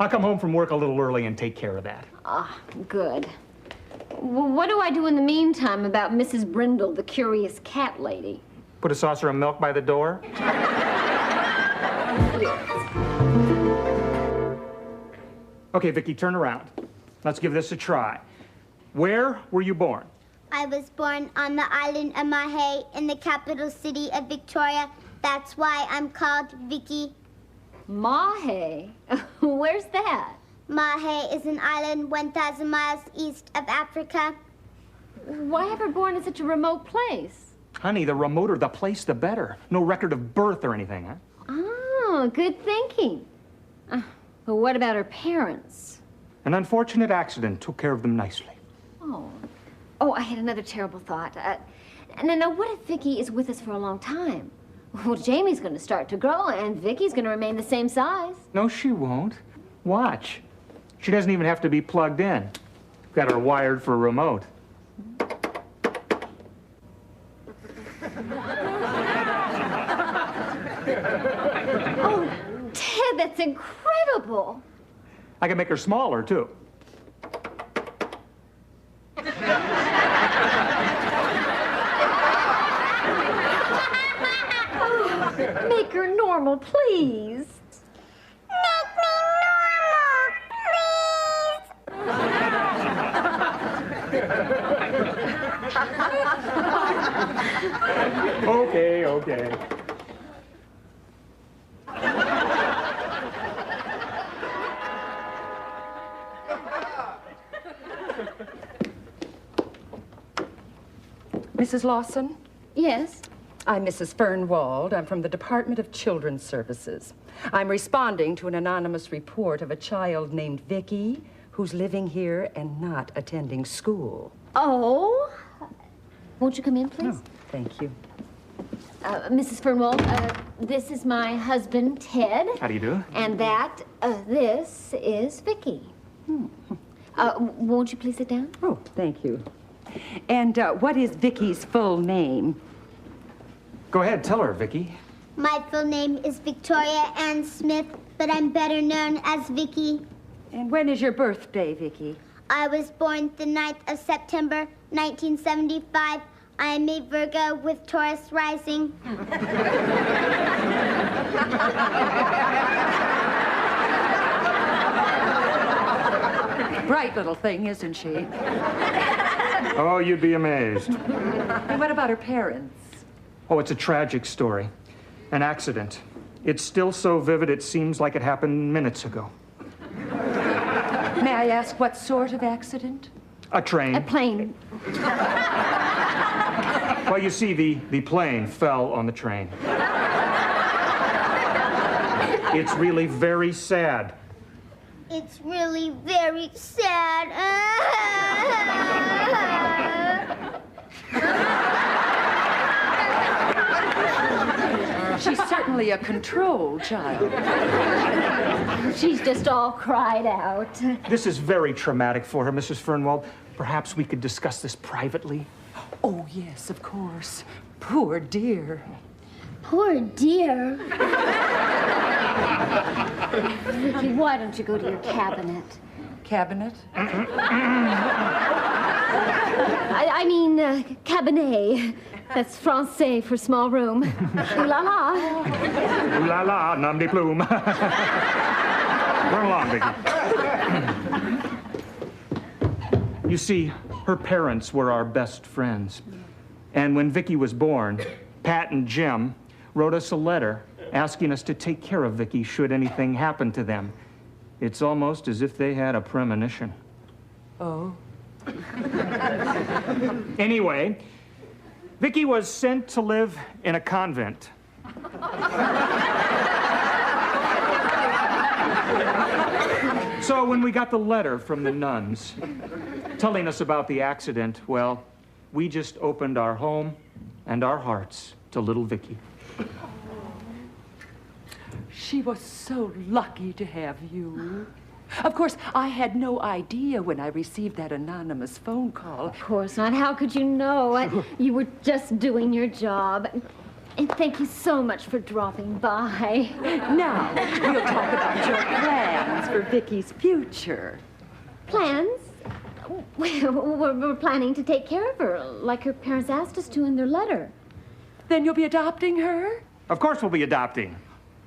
I'll come home from work a little early and take care of that. Ah, good. Well, what do I do in the meantime about Mrs. Brindle, the curious cat lady? Put a saucer of milk by the door. Okay, Vicky, turn around. Let's give this a try. Where were you born? I was born on the island of Mahe in the capital city of Victoria. That's why I'm called Vicky. Mahe? Where's that? Mahe is an island 1,000 miles east of Africa. Why ever born in such a remote place? Honey, the remoter the place, the better. No record of birth or anything, huh? Oh, good thinking. But what about her parents? An unfortunate accident took care of them nicely. Oh, I had another terrible thought. Now, what if Vicky is with us for a long time? Well, Jamie's going to start to grow, and Vicky's going to remain the same size. No, she won't. Watch. She doesn't even have to be plugged in. Got her wired for a remote. Oh, Ted, that's incredible. I can make her smaller, too. Make her normal, please. Make me normal, please. Okay, okay. Mrs. Lawson? Yes? I'm Mrs. Fernwald. I'm from the Department of Children's Services. I'm responding to an anonymous report of a child named Vicky who's living here and not attending school. Oh? Won't you come in, please? Oh, thank you. Mrs. Fernwald, this is my husband, Ted. How do you do? And this is Vicky. Won't you please sit down? Oh, thank you. And what is Vicky's full name? Go ahead, tell her, Vicky. My full name is Victoria Ann Smith, but I'm better known as Vicky. And when is your birthday, Vicky? I was born the 9th of September, 1975. I am a Virgo with Taurus rising. Bright little thing, isn't she? Oh, you'd be amazed. And what about her parents? Oh, it's a tragic story. An accident. It's still so vivid it seems like it happened minutes ago. May I ask what sort of accident? A train. A plane. Well, you see, the plane fell on the train. It's really very sad. It's really very sad. She's certainly a controlled child. She's just all cried out. This is very traumatic for her, Mrs. Fernwald. Perhaps we could discuss this privately. Oh, yes, of course. Poor dear. Poor dear. Vicky, why don't you go to your cabinet? Cabinet? I mean, cabinet. That's Francais for small room. Ooh la la. Ooh la la, nom de plume. Run along, Vicky. You see, her parents were our best friends. And when Vicky was born, Pat and Jim wrote us a letter asking us to take care of Vicky should anything happen to them. It's almost as if they had a premonition. Oh. Anyway, Vicky was sent to live in a convent. So when we got the letter from the nuns telling us about the accident, well, we just opened our home and our hearts to little Vicky. She was so lucky to have you. Of course, I had no idea when I received that anonymous phone call. Of course not. How could you know? You were just doing your job. And thank you so much for dropping by. Now, we'll talk about your plans for Vicky's future. Plans? We're planning to take care of her, like her parents asked us to in their letter. Then you'll be adopting her? Of course we'll be adopting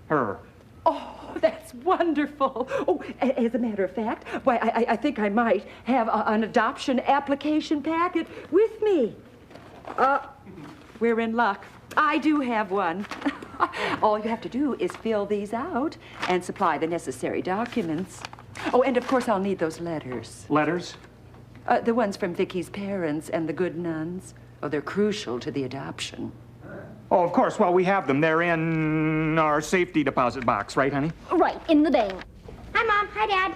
her. Oh, that's wonderful. Oh, as a matter of fact, why, I think I might have an adoption application packet with me. We're in luck. I do have one. All you have to do is fill these out and supply the necessary documents. Oh, and of course I'll need those letters. Letters? The ones from Vicky's parents and the good nuns. Oh, they're crucial to the adoption. Oh, of course. Well, we have them. They're in our safety deposit box, right, honey? Right, in the bank. Hi, Mom. Hi, Dad.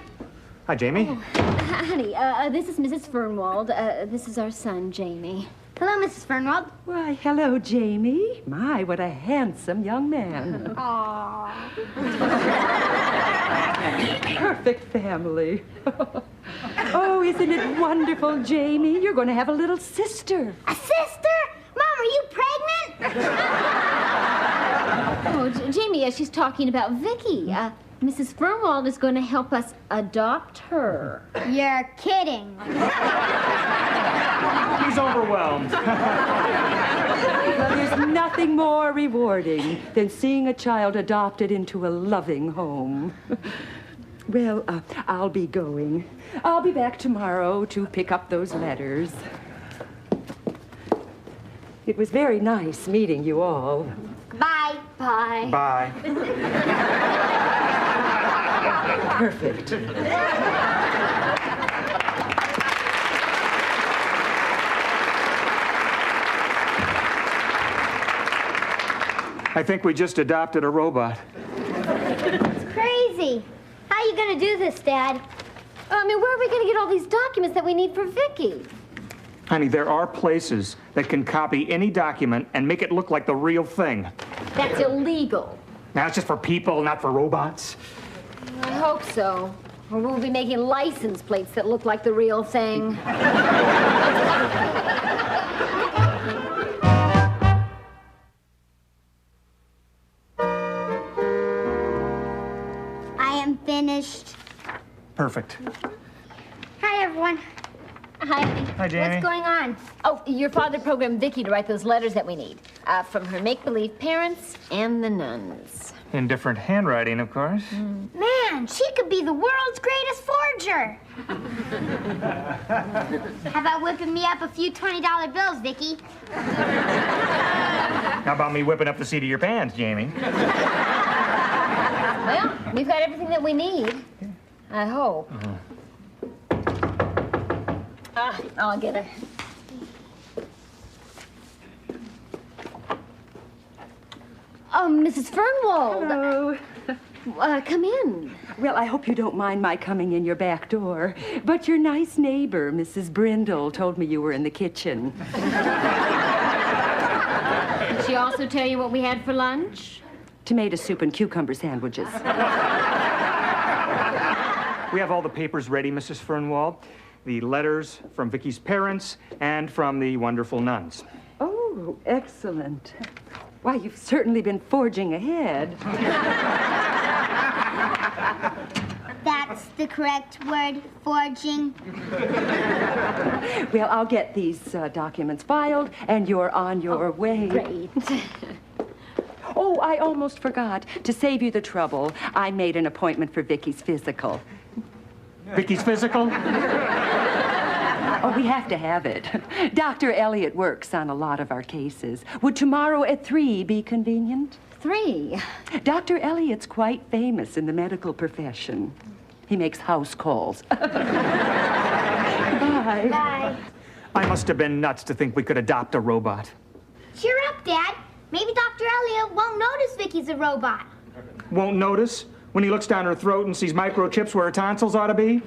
Hi, Jamie. Honey, this is Mrs. Fernwald. This is our son, Jamie. Hello, Mrs. Fernwald. Why, hello, Jamie. My, what a handsome young man. Aww. Perfect family. Oh, isn't it wonderful, Jamie? You're going to have a little sister. A sister? Mom, are you pregnant? Oh, Jamie, she's talking about Vicky. Mrs. Fernwald is going to help us adopt her. You're kidding. He's overwhelmed. Well, there's nothing more rewarding than seeing a child adopted into a loving home. Well, I'll be going. I'll be back tomorrow to pick up those letters. It was very nice meeting you all. Bye. Bye. Bye. Perfect. I think we just adopted a robot. It's crazy. How are you going to do this, Dad? I mean, where are we going to get all these documents that we need for Vicky? Honey, there are places that can copy any document and make it look like the real thing. That's illegal. Now, it's just for people, not for robots. I hope so. Or we'll be making license plates that look like the real thing. I am finished. Perfect. Hi, everyone. Hi. Hi, Jamie. What's going on? Oh, your father programmed Vicky to write those letters that we need. From her make-believe parents and the nuns. In different handwriting, of course. Man, she could be the world's greatest forger. How about whipping me up a few $20 bills, Vicky? How about me whipping up the seat of your pants, Jamie? Well, we've got everything that we need. I hope. I'll get her. Oh, Mrs. Fernwald. Hello. Come in. Well, I hope you don't mind my coming in your back door, but your nice neighbor, Mrs. Brindle, told me you were in the kitchen. Did she also tell you what we had for lunch? Tomato soup and cucumber sandwiches. We have all the papers ready, Mrs. Fernwald. The letters from Vicky's parents and from the wonderful nuns. Oh, excellent. Why, you've certainly been forging ahead. That's the correct word, forging. Well, I'll get these documents filed, and you're on your way. Great. Oh, I almost forgot. To save you the trouble, I made an appointment for Vicky's physical. Vicky's physical? Oh, we have to have it. Dr. Elliott works on a lot of our cases. Would tomorrow at 3 be convenient? 3. Dr. Elliott's quite famous in the medical profession. He makes house calls. Bye. Bye. I must have been nuts to think we could adopt a robot. Cheer up, Dad. Maybe Dr. Elliott won't notice Vicky's a robot. Won't notice when he looks down her throat and sees microchips where her tonsils ought to be?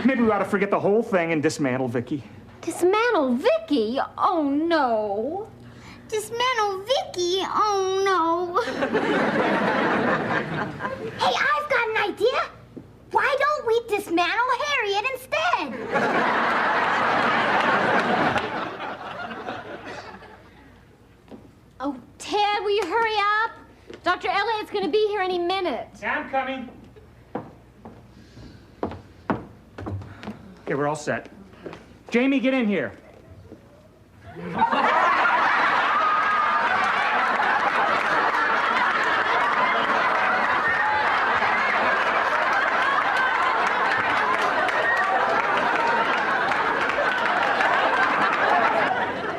Maybe we ought to forget the whole thing and dismantle Vicky. Dismantle Vicky? Oh, no. Dismantle Vicky? Oh, no. Hey, I've got an idea. Why don't we dismantle Harriet instead? Oh, Ted, will you hurry up? Dr. Elliott's going to be here any minute. Yeah, I'm coming. Okay, we're all set. Jamie, get in here.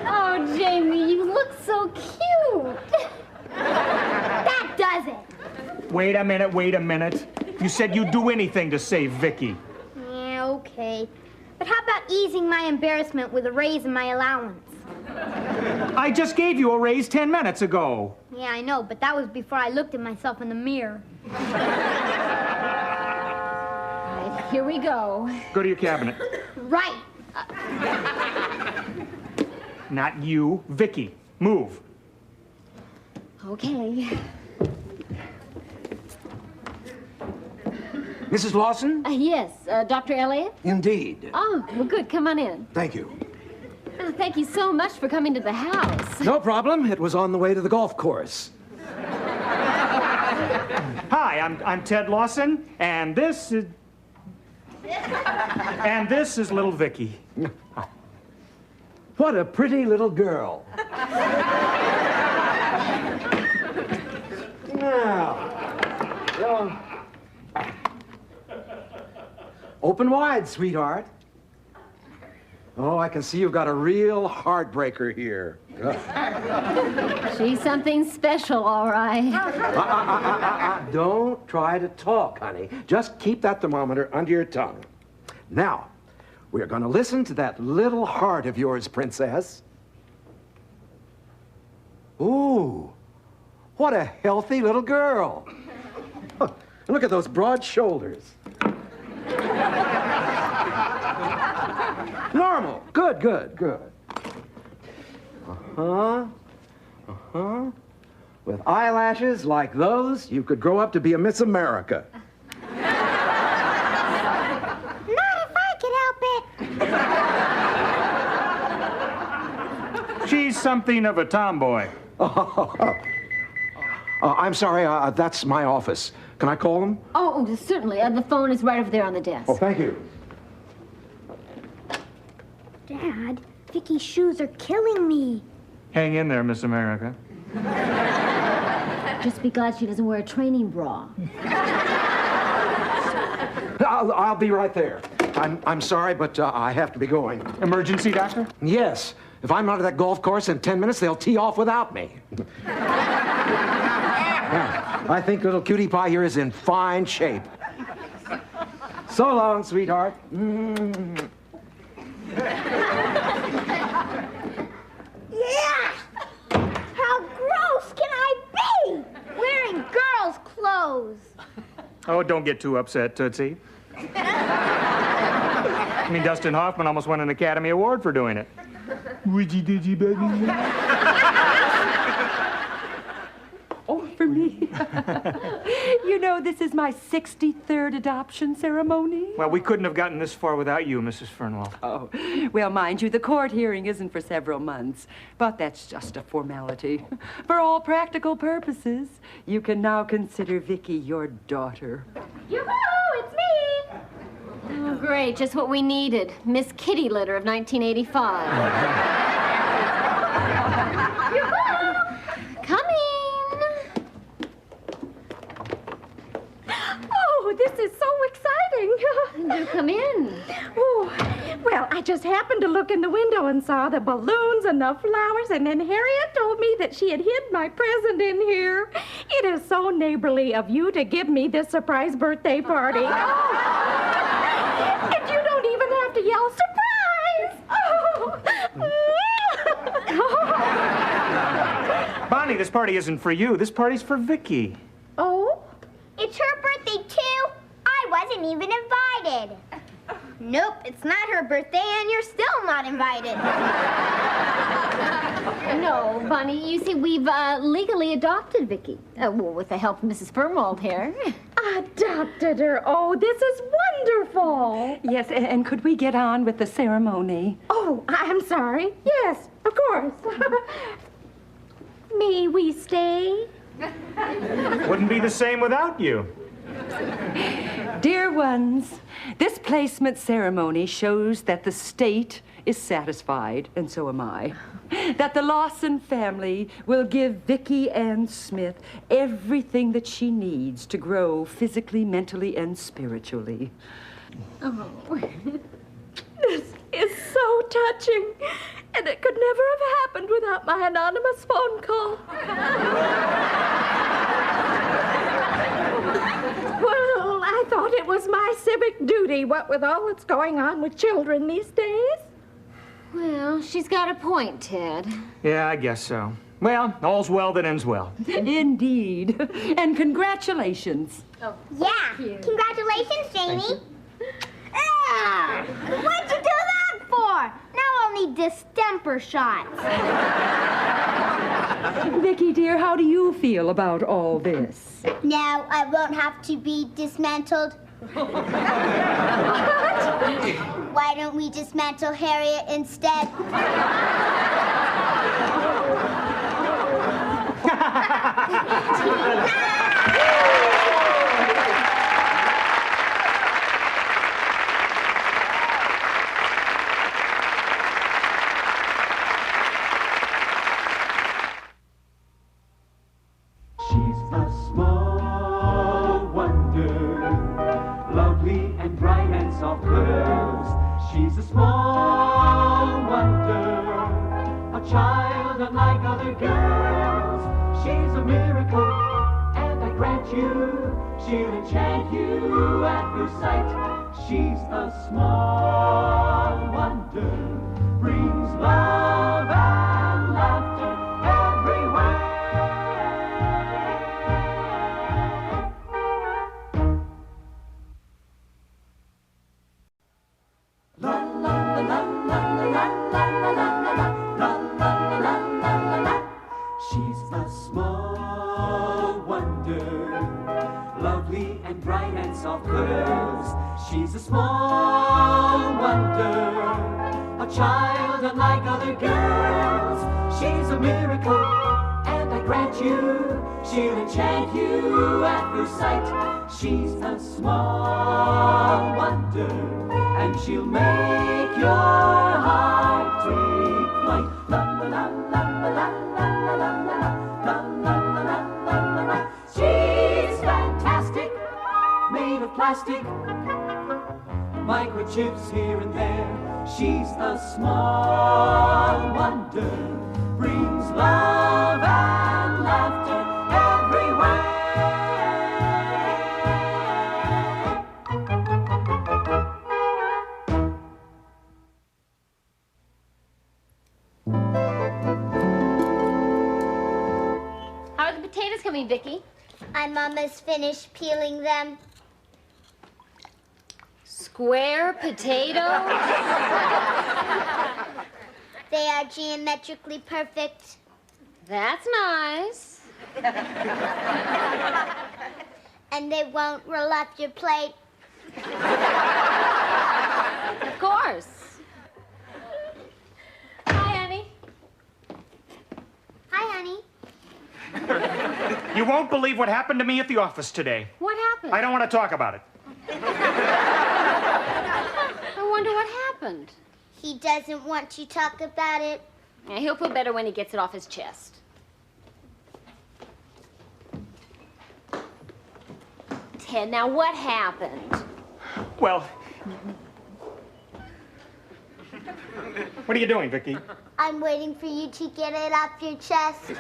Oh, Jamie, you look so cute. That does it. Wait a minute. You said you'd do anything to save Vicky. Yeah, okay. But how about easing my embarrassment with a raise in my allowance? I just gave you a raise 10 minutes ago. Yeah, I know, but that was before I looked at myself in the mirror. All right, here we go. Go to your cabinet. Right. not you. Vicky, move. Okay. Mrs. Lawson? Yes, Dr. Elliott? Indeed. Oh, well, good. Come on in. Thank you. Oh, thank you so much for coming to the house. No problem. It was on the way to the golf course. Hi, I'm Ted Lawson, and this is... and this is little Vicky. What a pretty little girl. Now, open wide, sweetheart. Oh, I can see you've got a real heartbreaker here. She's something special, all right. Don't try to talk, honey. Just keep that thermometer under your tongue. Now, we're going to listen to that little heart of yours, Princess. Ooh, what a healthy little girl. Look at those broad shoulders. Normal. Good, good, good. With eyelashes like those, you could grow up to be a Miss America. Not if I could help it. She's something of a tomboy. I'm sorry, that's my office. Can I call them? Oh, certainly. The phone is right over there on the desk. Oh, thank you. Dad, Vicky's shoes are killing me. Hang in there, Miss America. Just be glad she doesn't wear a training bra. I'll be right there. I'm sorry, but I have to be going. Emergency, doctor? Yes. If I'm out of that golf course in 10 minutes, they'll tee off without me. Now, I think little cutie pie here is in fine shape. So long, sweetheart. Yeah! How gross can I be? Wearing girls' clothes. Oh, don't get too upset, Tootsie. I mean, Dustin Hoffman almost won an Academy Award for doing it. Woody didgy baby. Oh, for me. You know, this is my 63rd adoption ceremony. Well, we couldn't have gotten this far without you, Mrs. Fernwell. Oh, well, mind you, the court hearing isn't for several months, but that's just a formality. For all practical purposes, you can now consider Vicky your daughter. Yoo-hoo, it's me. Oh, great. Just what we needed. Miss Kitty Litter of 1985. Coming. Oh, this is so exciting. Do come in. Oh, well, I just happened to look in the window and saw the balloons and the flowers, and then Harriet told me that she had hid my present in here. It is so neighborly of you to give me this surprise birthday party. And you don't even have to yell, surprise! Bonnie, this party isn't for you. This party's for Vicky. Oh? It's her birthday, too. I wasn't even invited. Nope, it's not her birthday, and you're still not invited. No, Bunny, you see, we've legally adopted Vicky. Well, with the help of Mrs. Fernwald here. Adopted her. Oh, this is wonderful. Yes, and could we get on with the ceremony? Oh, I'm sorry. Yes, of course. May we stay? Wouldn't be the same without you. Dear ones, this placement ceremony shows that the state is satisfied, and so am I, that the Lawson family will give Vicky Ann Smith everything that she needs to grow physically, mentally, and spiritually. Oh. This is so touching, and it could never have happened without my anonymous phone call. Well, I thought it was my civic duty, what with all that's going on with children these days. Well, she's got a point, Ted. Yeah, I guess so. Well, all's well that ends well. Indeed. And congratulations. Yeah. Congratulations, Jamie. Ah, what'd you do that for? Now I'll need distemper shots. Vicky, dear, how do you feel about all this? Now I won't have to be dismantled. Why don't we dismantle Harriet instead? She's a small wonder, lovely and bright and soft curves. She's a small wonder, a child unlike other girls. She's a miracle, and I grant you, she'll enchant you at first sight. She's a small wonder, brings love and laughter everywhere. She's a small wonder, lovely and bright and soft curves. She's a small wonder, a child unlike other girls. She's a miracle, and I grant you, she'll enchant you at first sight. She's a small wonder, and she'll make your heart take flight. La la la la la la la la la la la la la la. She's fantastic, made of plastic, microchips here and there. She's a small wonder, brings love and laughter everywhere. How are the potatoes coming, Vicky? I'm almost finished peeling them. Square potatoes? They are geometrically perfect. That's nice. And they won't roll off your plate. Of course. Hi, honey. Hi, honey. You won't believe what happened to me at the office today. What happened? I don't want to talk about it. I wonder what happened. He doesn't want to talk about it. Yeah, he'll feel better when he gets it off his chest. Ted, now what happened? Well, what are you doing, Vicky? I'm waiting for you to get it off your chest.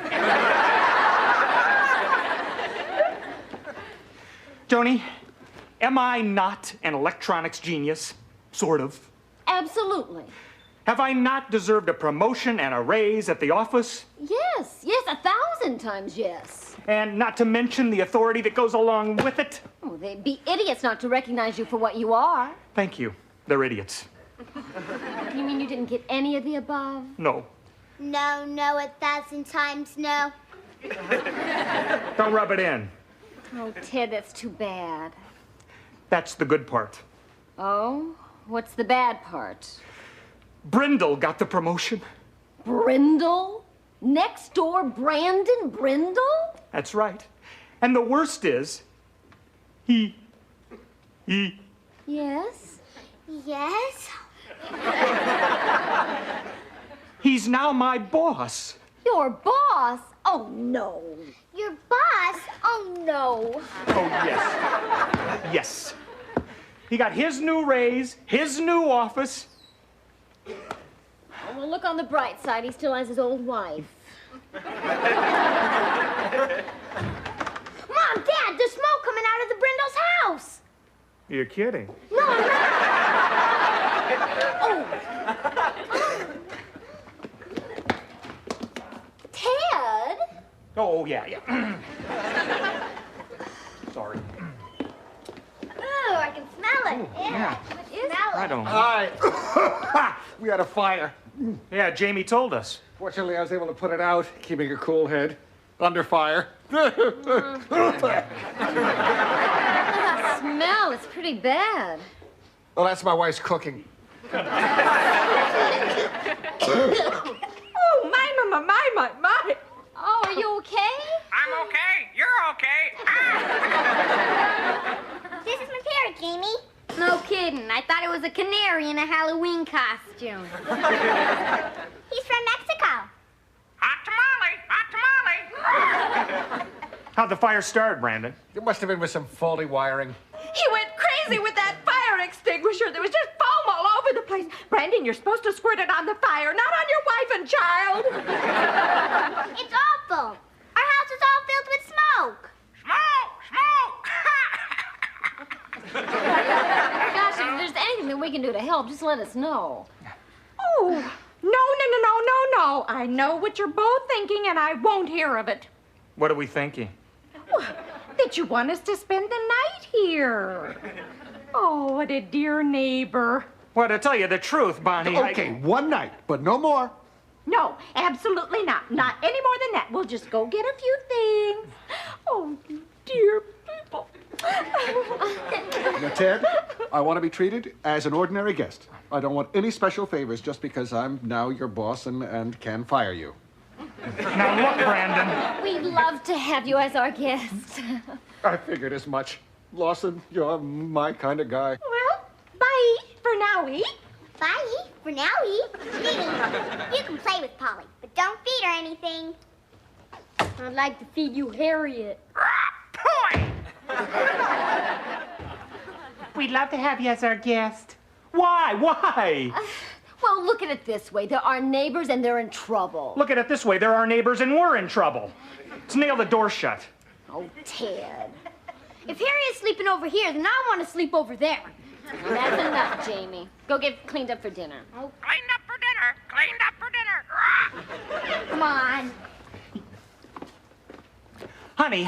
Joni, am I not an electronics genius? Sort of. Absolutely. Have I not deserved a promotion and a raise at the office? Yes, 1,000 times yes. And not to mention the authority that goes along with it? Oh, they'd be idiots not to recognize you for what you are. Thank you. They're idiots. You mean you didn't get any of the above? No. No, 1,000 times no. Don't rub it in. Oh, Ted, that's too bad. That's the good part. Oh? What's the bad part? Brindle got the promotion. Brindle? Next door Brandon Brindle? That's right. And the worst is, he. Yes? Yes? He's now my boss. Your boss? Oh, no. Your boss? Oh, no. Oh, yes. Yes. He got his new raise, his new office. Well, look on the bright side. He still has his old wife. Mom, Dad, there's smoke coming out of the Brindle's house. You're kidding. No, I'm not. Ted? Oh, yeah. Sorry. Ooh, I can smell it. Yeah. What is it? I don't know. Hi. We had a fire. Yeah, Jamie told us. Fortunately, I was able to put it out, keeping a cool head under fire. The smell is pretty bad. Well, that's my wife's cooking. Oh, my. Oh, are you okay? I'm okay. You're okay. This is my parrot, Jamie. No kidding. I thought it was a canary in a Halloween costume. He's from Mexico. Hot tamale. Hot tamale. How'd the fire start, Brandon? It must have been with some faulty wiring. He went crazy with that fire extinguisher. There was just foam all over the place. Brandon, you're supposed to squirt it on the fire, not on your wife and child. It's awful. Our house is all filled with smoke. Smoke. Gosh, if there's anything that we can do to help, just let us know. Oh, no. I know what you're both thinking, and I won't hear of it. What are we thinking? That you want us to spend the night here. Oh, what a dear neighbor. Well, to tell you the truth, Bonnie, Okay, one night, but no more. No, absolutely not. Not any more than that. We'll just go get a few things. Oh, dear people. Now, Ted, I want to be treated as an ordinary guest. I don't want any special favors just because I'm now your boss and can fire you. Now, look, Brandon. We'd love to have you as our guest. I figured as much. Lawson, you're my kind of guy. Well, bye for now-y. Bye, for now-y. Jamie, you can play with Polly, but don't feed her anything. I'd like to feed you Harriet. We'd love to have you as our guest. Why? Why? Well, look at it this way. They're our neighbors and they're in trouble. Look at it this way. They're our neighbors and we're in trouble. Let's nail the door shut. Oh, Ted. If Harriet's sleeping over here, then I want to sleep over there. Well, that's enough, Jamie. Go get cleaned up for dinner. Cleaned up for dinner. Cleaned up for dinner. Come on. Honey,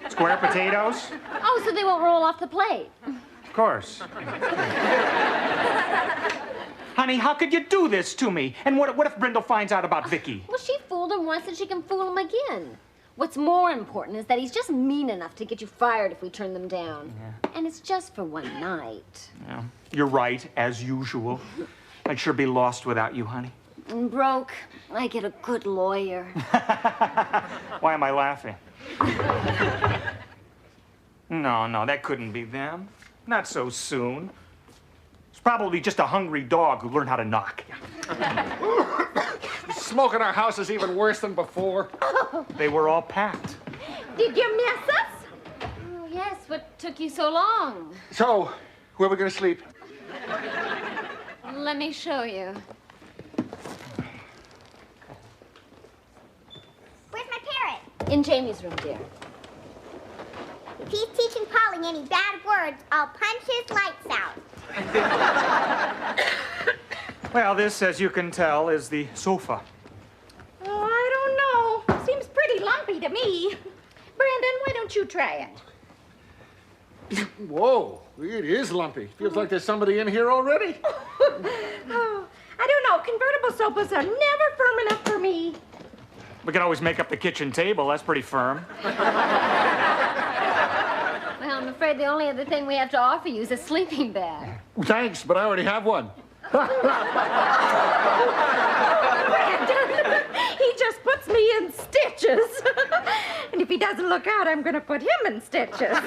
square potatoes? Oh, so they won't roll off the plate. Of course. Honey, how could you do this to me? And what if Brindle finds out about Vicky? Well, she fooled him once and she can fool him again. What's more important is that he's just mean enough to get you fired if we turn them down. Yeah. And it's just for one night. Yeah, you're right, as usual. I'd sure be lost without you, honey. And broke, I get a good lawyer. Why am I laughing? No, that couldn't be them. Not so soon. It's probably just a hungry dog who learned how to knock. Smoke in our house is even worse than before. They were all packed. Did you miss us? Oh, yes, what took you so long? So, where are we going to sleep? Let me show you. Where's my parrot? In Jamie's room, dear. If he's teaching Polly any bad words, I'll punch his lights out. Well, this, as you can tell, is the sofa. Oh, I don't know. Seems pretty lumpy to me. Brandon, why don't you try it? Whoa, it is lumpy. Feels like there's somebody in here already. Oh, I don't know. Convertible sofas are never firm enough for me. We can always make up the kitchen table. That's pretty firm. Well, I'm afraid the only other thing we have to offer you is a sleeping bag. Thanks, but I already have one. Brandon, he just puts me in stitches. And if he doesn't look out, I'm going to put him in stitches.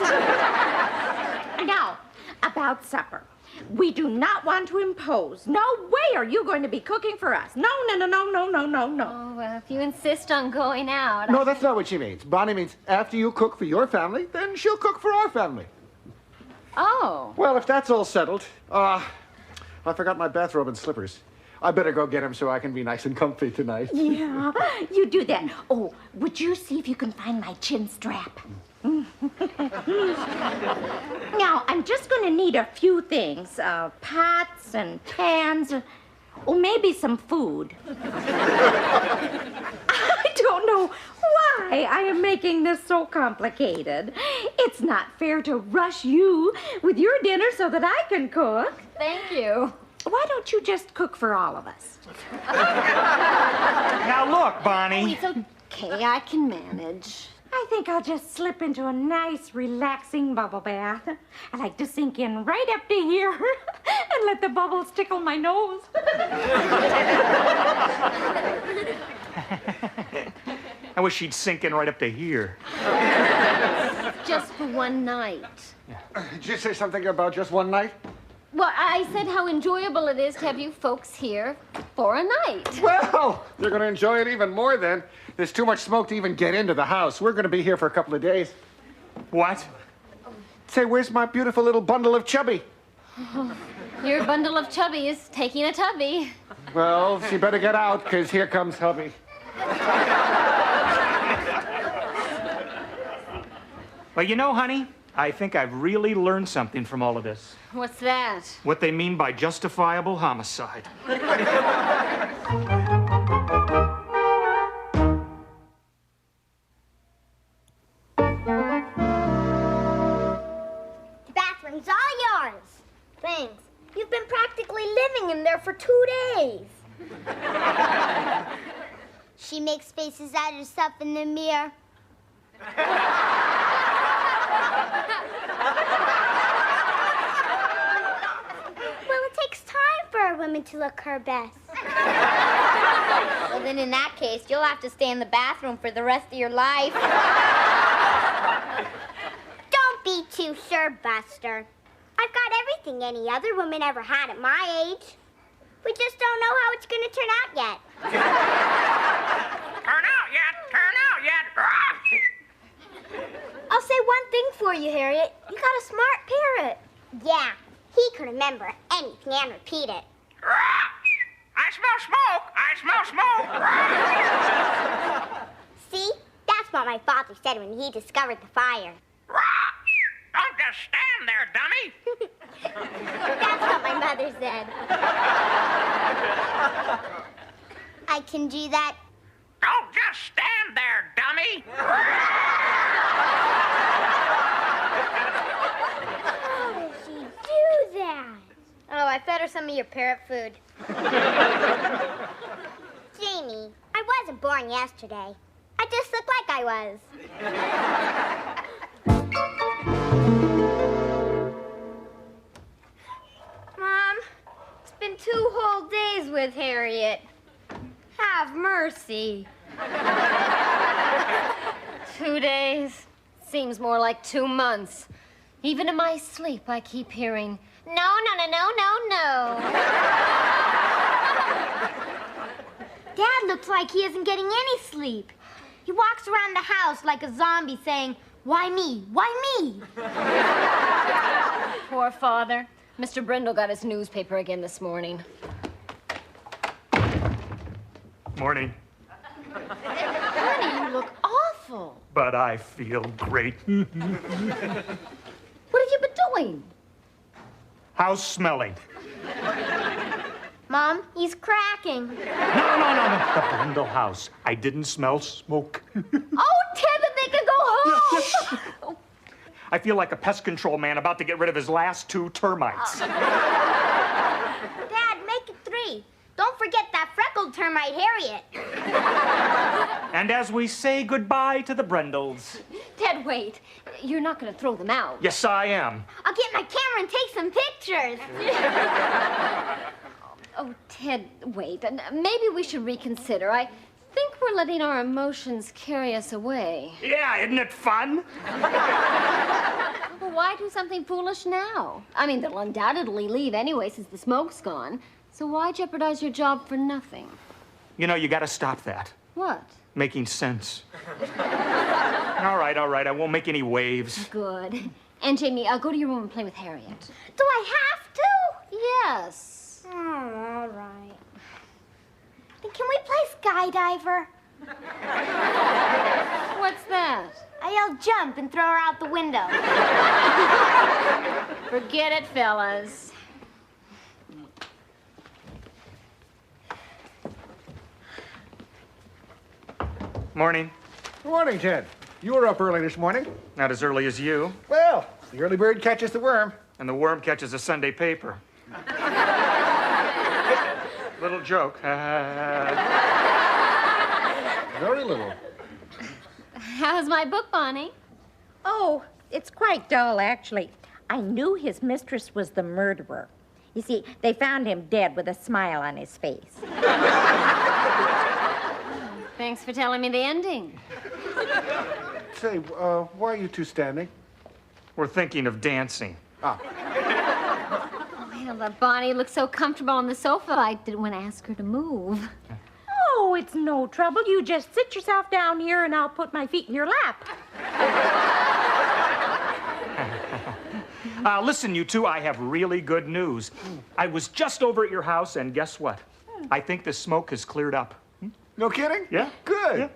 Now, about supper. We do not want to impose. No way are you going to be cooking for us. No. Oh, well, if you insist on going out. No, that's not what she means. Bonnie means after you cook for your family, then she'll cook for our family. Oh. Well, if that's all settled, I forgot my bathrobe and slippers. I better go get them so I can be nice and comfy tonight. Yeah, you do that. Oh, would you see if you can find my chin strap? Now, I'm just going to need a few things. Pots and pans. Maybe some food. I don't know why I am making this so complicated. It's not fair to rush you with your dinner so that I can cook. Thank you. Why don't you just cook for all of us? Now look, Bonnie. It's okay, I can manage. I think I'll just slip into a nice, relaxing bubble bath. I like to sink in right up to here and let the bubbles tickle my nose. I wish she'd sink in right up to here. Just for one night. Did you say something about just one night? Well, I said how enjoyable it is to have you folks here for a night. Well, they're going to enjoy it even more then. There's too much smoke to even get into the house. We're going to be here for a couple of days. What? Say, where's my beautiful little bundle of chubby? Your bundle of chubby is taking a tubby. Well, she better get out, because here comes hubby. Well, you know, honey, I think I've really learned something from all of this. What's that? What they mean by justifiable homicide. The bathroom's all yours. Thanks. You've been practically living in there for 2 days. She makes faces at herself in the mirror. Well, it takes time for a woman to look her best. Well, then in that case, you'll have to stay in the bathroom for the rest of your life. Don't be too sure, Buster. I've got everything any other woman ever had at my age. We just don't know how it's going to turn out yet. Turn out yet! Turn out yet! I'll say one thing for you, Harriet. You got a smart parrot. Yeah, he can remember anything and repeat it. I smell smoke! I smell smoke! See? That's what my father said when he discovered the fire. Don't just stand there, dummy! That's what my mother said. I can do that. Don't just stand there, dummy! How did she do that? Oh, I fed her some of your parrot food. Jamie, I wasn't born yesterday. I just look like I was. Mom, it's been 2 whole days with Harriet. Have mercy. 2 days? Seems more like 2 months. Even in my sleep, I keep hearing, no, no, no, no, no, no. Dad looks like he isn't getting any sleep. He walks around the house like a zombie saying, "Why me? Why me?" Poor father. Mr. Brindle got his newspaper again this morning. Morning. Honey, you look awful. But I feel great. What have you been doing? House smelling. Mom, he's cracking. No. The Brindle house. I didn't smell smoke. Oh, Ted, then they can go home. I feel like a pest control man about to get rid of his last 2 termites. Dad, make it 3. Don't forget that freckled termite, Harriet. And as we say goodbye to the Brindles. Ted, wait. You're not going to throw them out. Yes, I am. I'll get my camera and take some pictures. Oh, Ted, wait. Maybe we should reconsider. I think we're letting our emotions carry us away. Yeah, isn't it fun? Well, why do something foolish now? I mean, they'll undoubtedly leave anyway since the smoke's gone. So why jeopardize your job for nothing? You know, you gotta stop that. What? Making sense. All right. I won't make any waves. Good. And Jamie, I'll go to your room and play with Harriet. Do I have to? Yes. Oh, all right. Then can we play skydiver? What's that? I'll jump and throw her out the window. Forget it, fellas. Morning. Morning, Ted. You were up early this morning. Not as early as you. Well, the early bird catches the worm. And the worm catches a Sunday paper. little joke. Very little. How's my book, Bonnie? Oh, it's quite dull, actually. I knew his mistress was the murderer. You see, they found him dead with a smile on his face. Thanks for telling me the ending. Say, why are you two standing? We're thinking of dancing. Well, Bonnie looked so comfortable on the sofa, I didn't want to ask her to move. Oh, it's no trouble. You just sit yourself down here and I'll put my feet in your lap. Listen, you two, I have really good news. I was just over at your house, and guess what? I think the smoke has cleared up. No kidding? Yeah. Good. Yeah.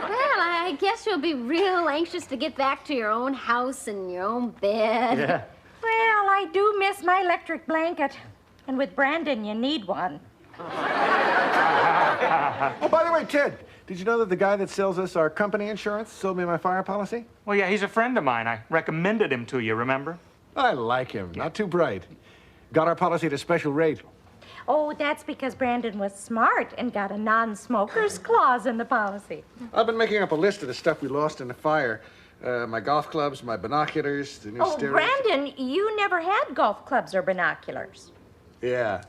Well, I guess you'll be real anxious to get back to your own house and your own bed. Yeah. Well, I do miss my electric blanket. And with Brandon, you need one. Oh, by the way, Ted, did you know that the guy that sells us our company insurance sold me my fire policy? Well, yeah, he's a friend of mine. I recommended him to you, remember? I like him. Not too bright. Got our policy at a special rate. Oh, that's because Brandon was smart and got a non-smoker's clause in the policy. I've been making up a list of the stuff we lost in the fire. My golf clubs, my binoculars, the new stereo. Brandon, you never had golf clubs or binoculars. Yeah.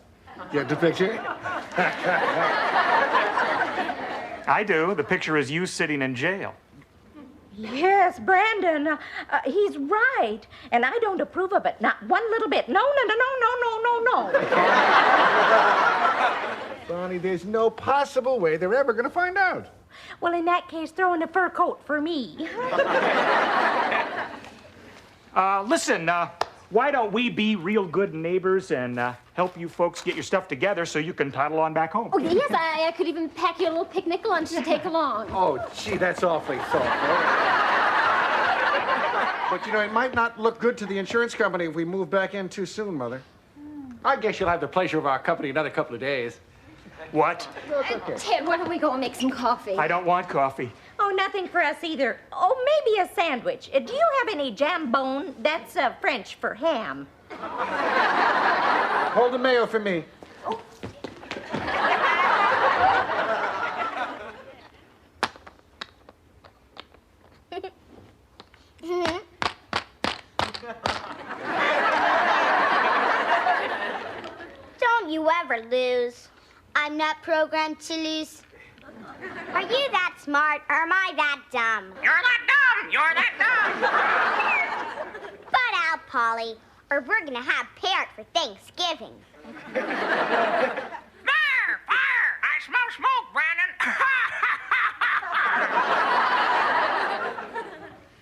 Get the picture? I do. The picture is you sitting in jail. Yes, Brandon, he's right. And I don't approve of it. Not one little bit. No. Bonnie, there's no possible way they're ever going to find out. Well, in that case, throw in a fur coat for me. Listen, why don't we be real good neighbors and help you folks get your stuff together so you can toddle on back home? Oh, yes, I could even pack you a little picnic lunch to take along. Oh, gee, that's awfully thoughtful. But, you know, it might not look good to the insurance company if we move back in too soon, Mother. I guess you'll have the pleasure of our company another couple of days. What? Ted, why don't we go and make some coffee? I don't want coffee. Oh, nothing for us either. Oh, maybe a sandwich. Do you have any jambone? That's French for ham. Hold the mayo for me. Oh. Don't you ever lose. I'm not programmed to lose. Are you that smart, or am I that dumb? You're that dumb! You're that dumb! Butt out, Polly, or we're gonna have parrot for Thanksgiving. There! Fire! I smell smoke, Brandon!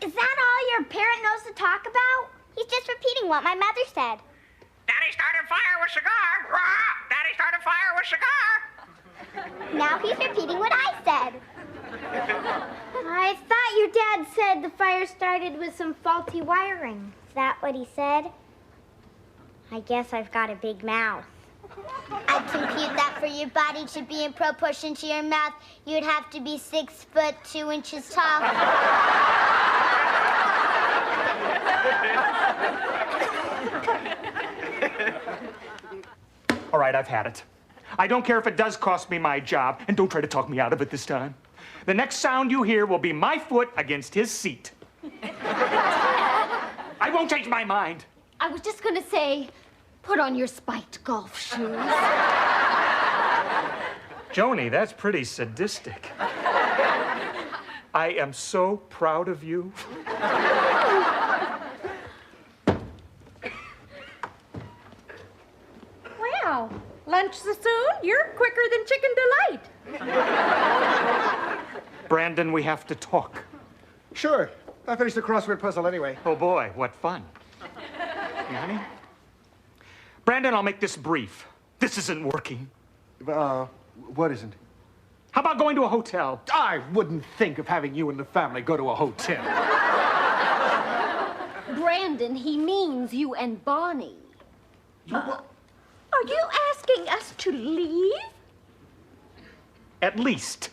Is that all your parrot knows to talk about? He's just repeating what my mother said. Daddy started fire with cigar! Rah! Daddy started fire with cigar! Now he's repeating what I said. I thought your dad said the fire started with some faulty wiring. Is that what he said? I guess I've got a big mouth. I compute that for your body to be in proportion to your mouth, you'd have to be 6 foot 2 inches tall. All right, I've had it. I don't care if it does cost me my job, and don't try to talk me out of it this time. The next sound you hear will be my foot against his seat. I won't change my mind. I was just going to say, put on your spiked golf shoes. Joni, that's pretty sadistic. I am so proud of you. Well, lunch so soon? You're quicker than Chicken Delight. Brandon, we have to talk. Sure. I finished the crossword puzzle anyway. Oh, boy, what fun. Yeah, honey? Brandon, I'll make this brief. This isn't working. What isn't? How about going to a hotel? I wouldn't think of having you and the family go to a hotel. Brandon, he means you and Bonnie. Are you asking us to leave? At least.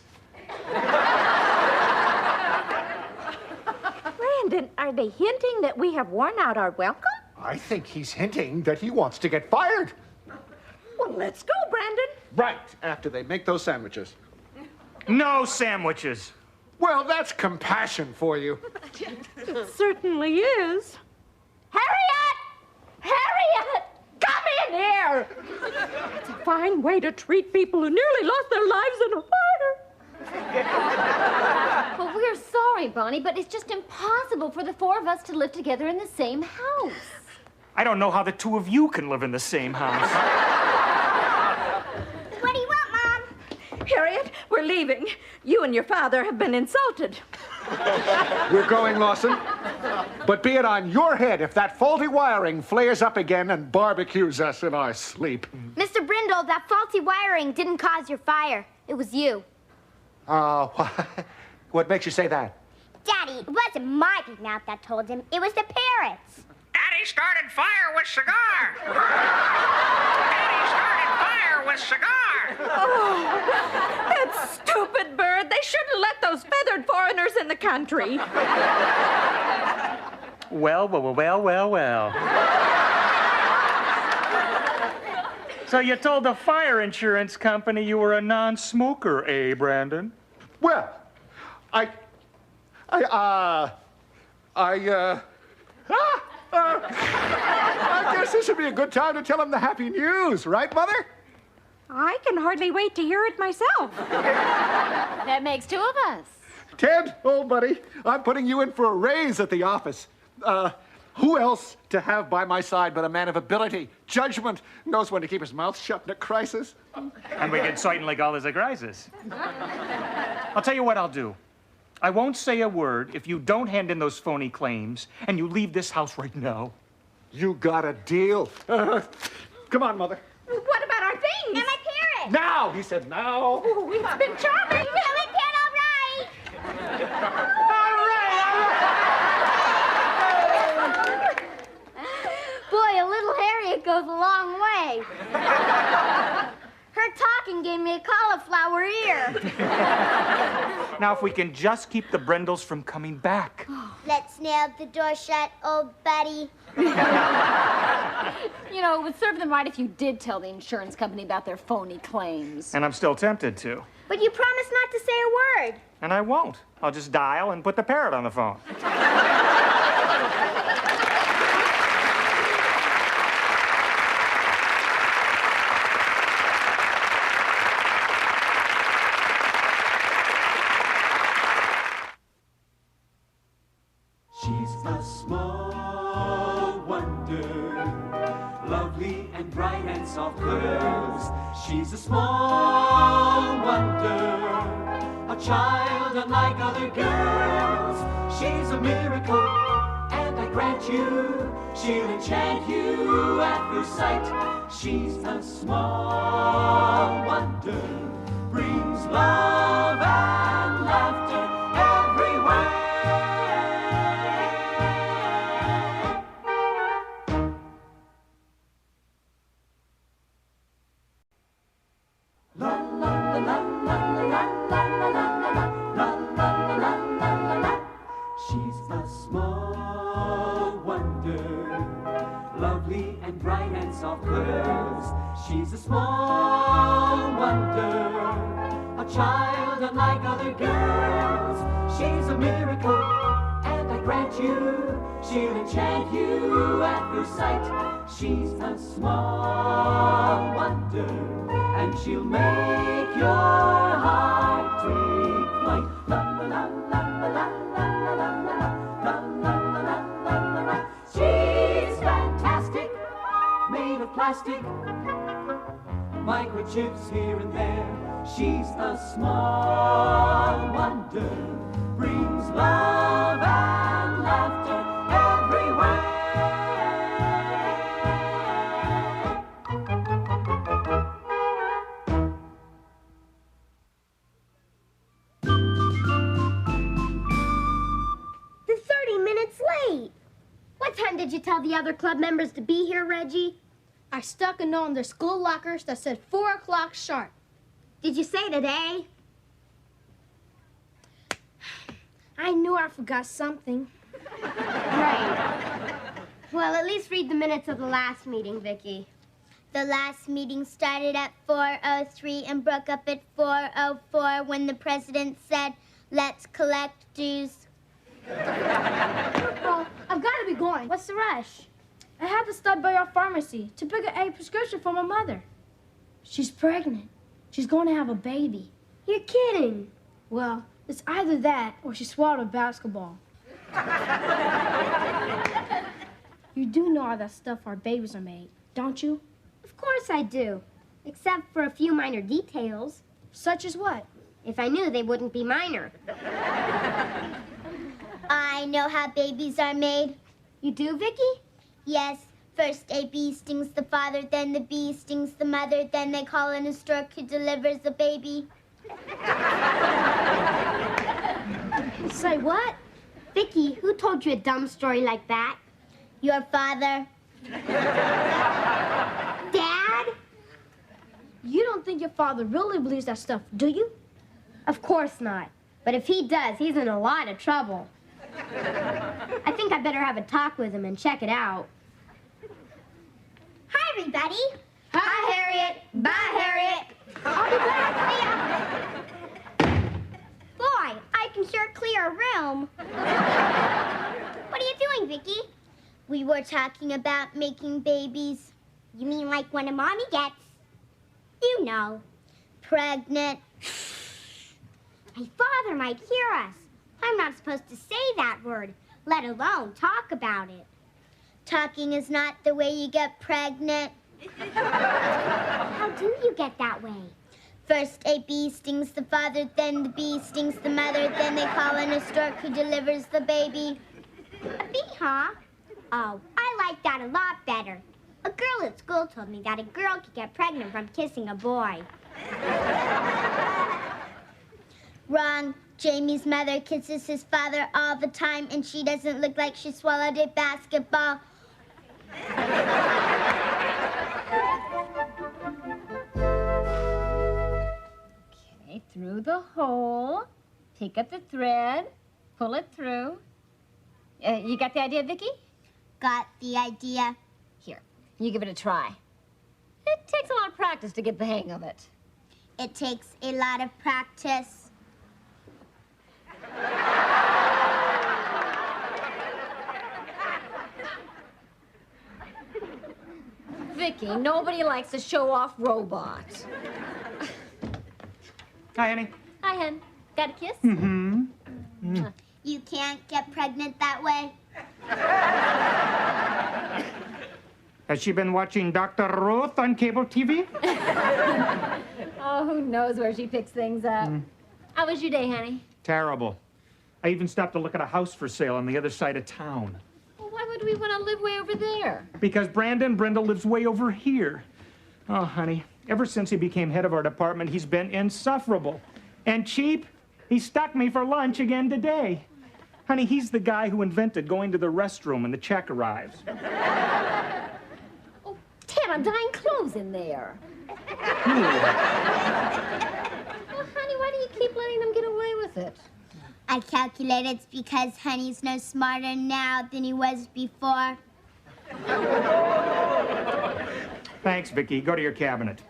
Brandon, are they hinting that we have worn out our welcome? I think he's hinting that he wants to get fired. Well, let's go, Brandon. Right, after they make those sandwiches. No sandwiches. Well, that's compassion for you. It certainly is. Harriet! Harriet! Come in here! It's a fine way to treat people who nearly lost their lives in a fire. Well, we're sorry, Bonnie, but it's just impossible for the four of us to live together in the same house. I don't know how the two of you can live in the same house. What do you want, Mom? Harriet, we're leaving. You and your father have been insulted. We're going, Lawson. But be it on your head if that faulty wiring flares up again and barbecues us in our sleep. Mr. Brindle, that faulty wiring didn't cause your fire. It was you. What makes you say that? Daddy, it wasn't my big mouth that told him. It was the parrots. Daddy started fire with cigar. Daddy started fire with cigar. Oh, that stupid bird. They shouldn't let those feathered foreigners in the country. Well. So you told the fire insurance company you were a non-smoker, eh, Brandon? Well, I guess this would be a good time to tell him the happy news, right, Mother? I can hardly wait to hear it myself. That makes two of us. Ted, old buddy, I'm putting you in for a raise at the office. Who else to have by my side but a man of ability, judgment, knows when to keep his mouth shut in a crisis? And we can certainly call this a crisis. I'll tell you what I'll do. I won't say a word if you don't hand in those phony claims and you leave this house right now. You got a deal. Come on, Mother. What about our things? And my parrot. Now! He said now. Oh, it's been charming. Yeah, my parrot, all right. Boy, a little Harriet goes a long way. Her talking gave me a cauliflower ear. Now, if we can just keep the Brindles from coming back. Let's nail the door shut, old buddy. You know, it would serve them right if you did tell the insurance company about their phony claims. And I'm still tempted to. But you promised not to say a word. And I won't. I'll just dial and put the parrot on the phone. She's a small wonder, lovely and bright and soft curves. She's a small wonder, a child unlike other girls. She's a miracle, and I grant you, she'll enchant you at first sight. She's a small wonder, brings love and laughter everywhere. She's a small wonder, lovely and bright and soft curves. She's a small wonder, a child unlike other girls. She's a miracle, and I grant you, she'll enchant you at first sight. She's a small wonder, and she'll make your heart take flight. La la la la la la la la la la la la la. She's fantastic, made of plastic, microchips here and there. She's a small wonder, brings love and laughter everywhere. They're 30 minutes late. What time did you tell the other club members to be here, Reggie? I stuck a note in their school lockers that said 4 o'clock sharp. Did you say today? I knew I forgot something. Right. Well, at least read the minutes of the last meeting, Vicky. The last meeting started at 4:03 and broke up at 4:04 when the president said, "Let's collect dues." Well, I've got to be going. What's the rush? I have to stop by our pharmacy to pick up a prescription for my mother. She's pregnant. She's going to have a baby. You're kidding. Well, it's either that or she swallowed a basketball. You do know all that stuff our babies are made, don't you? Of course I do. Except for a few minor details. Such as what? If I knew, they wouldn't be minor. I know how babies are made. You do, Vicky? Yes. First a bee stings the father, then the bee stings the mother, then they call in a stork who delivers the baby. Say what? Vicky, who told you a dumb story like that? Your father. Dad? You don't think your father really believes that stuff, do you? Of course not. But if he does, he's in a lot of trouble. I think I better have a talk with him and check it out. Hi, everybody. Hi, Harriet. Bye, Harriet. I'll be back. Boy, I can sure clear a room. What are you doing, Vicky? We were talking about making babies. You mean like when a mommy gets, you know, pregnant? My father might hear us. I'm not supposed to say that word, let alone talk about it. Talking is not the way you get pregnant. How do you get that way? First a bee stings the father, then the bee stings the mother, then they call in a stork who delivers the baby. A bee, huh? Oh, I like that a lot better. A girl at school told me that a girl could get pregnant from kissing a boy. Wrong. Jamie's mother kisses his father all the time, and she doesn't look like she swallowed a basketball. Okay, through the hole. Pick up the thread. Pull it through. You got the idea, Vicky? Got the idea. Here, you give it a try. It takes a lot of practice to get the hang of it. It takes a lot of practice. Vicky, nobody likes to show off robots. Hi, Annie. Hi, Hen. Got a kiss? Mm-hmm. You can't get pregnant that way. Has she been watching Dr. Ruth on cable TV? Oh, who knows where she picks things up. How was your day, honey? Terrible. I even stopped to look at a house for sale on the other side of town. Well, why would we want to live way over there? Because Brandon Brindle lives way over here. Oh, honey, ever since he became head of our department, he's been insufferable. And cheap. He stuck me for lunch again today. Honey, he's the guy who invented going to the restroom when the check arrives. Oh, Ted, I'm dyeing clothes in there. Well, honey, why do you keep letting them get away with it? I calculate it's because Honey's no smarter now than he was before. Thanks, Vicky. Go to your cabinet.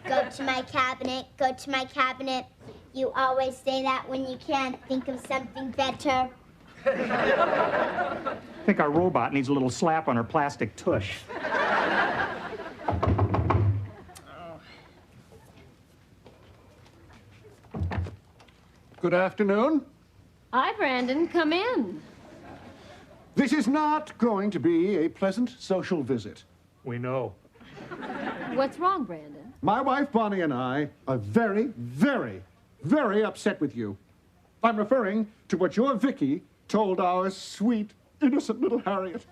Go to my cabinet, go to my cabinet. You always say that when you can't think of something better. I think our robot needs a little slap on her plastic tush. Good afternoon. Hi, Brandon. Come in. This is not going to be a pleasant social visit. We know. What's wrong, Brandon? My wife Bonnie and I are very, very, very upset with you. I'm referring to what your Vicky told our sweet, innocent little Harriet.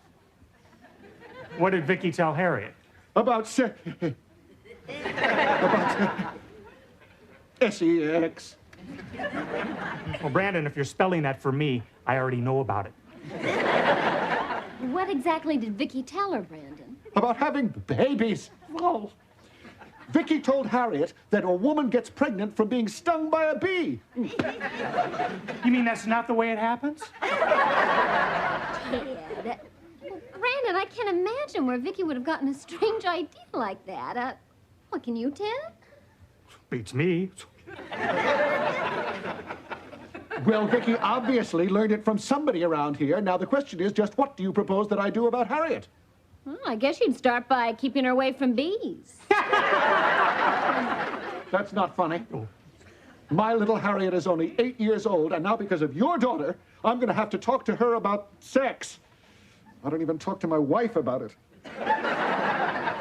What did Vicky tell Harriet? About sex. Well, Brandon, if you're spelling that for me, I already know about it. What exactly did Vicky tell her, Brandon? About having babies. Oh. Vicky told Harriet that a woman gets pregnant from being stung by a bee. You mean that's not the way it happens? Ted. Brandon, Ted, I can't imagine where Vicky would have gotten a strange idea like that. What, can you, Ted? Beats me. Well, Vicky obviously learned it from somebody around here. Now, the question is just what do you propose that I do about Harriet? Well, I guess you'd start by keeping her away from bees. That's not funny. My little Harriet is only 8 years old, and now because of your daughter, I'm going to have to talk to her about sex. I don't even talk to my wife about it.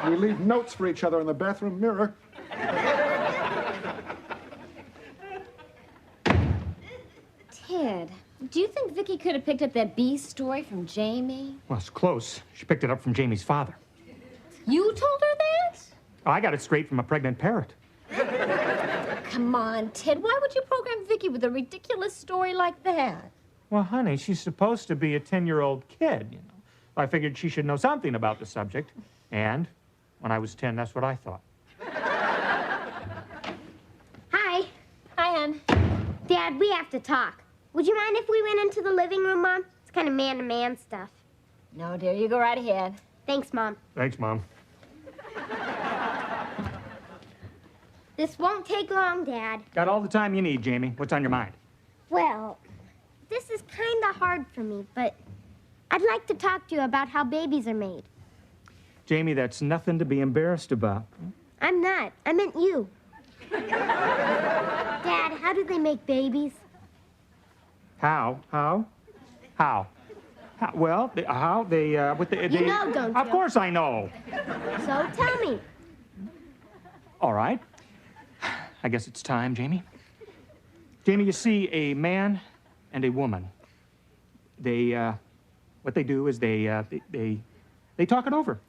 We leave notes for each other in the bathroom mirror. Ted, do you think Vicky could have picked up that bee story from Jamie? Well, it's close. She picked it up from Jamie's father. You told her that? Oh, I got it straight from a pregnant parrot. Come on, Ted. Why would you program Vicky with a ridiculous story like that? Well, honey, she's supposed to be a 10-year-old kid, you know. I figured she should know something about the subject. And when I was 10, that's what I thought. Hi. Hi, Ann. Dad, we have to talk. Would you mind if we went into the living room, Mom? It's kind of man-to-man stuff. No, dear. You go right ahead. Thanks, Mom. Thanks, Mom. This won't take long, Dad. Got all the time you need, Jamie. What's on your mind? Well, this is kind of hard for me, but I'd like to talk to you about how babies are made. Jamie, that's nothing to be embarrassed about. I'm not. I meant you. Dad, how do they make babies? How? Well, with the... You know, don't you? Of course I know. So tell me. All right. I guess it's time, Jamie. Jamie, you see, a man and a woman, what they do is they talk it over.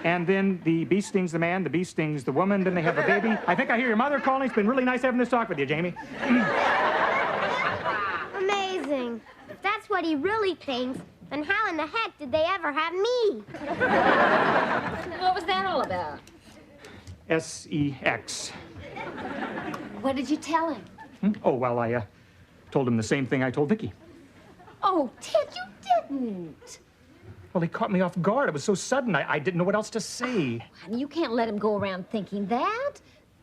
And then the bee stings the man, the bee stings the woman, then they have a baby. I think I hear your mother calling. It's been really nice having this talk with you, Jamie. Amazing. If that's what he really thinks, then how in the heck did they ever have me? What was that all about? S-E-X. What did you tell him? Oh, well, I told him the same thing I told Vicky. Oh, Ted, you didn't. Well, he caught me off guard. It was so sudden, I didn't know what else to say. Honey, you can't let him go around thinking that.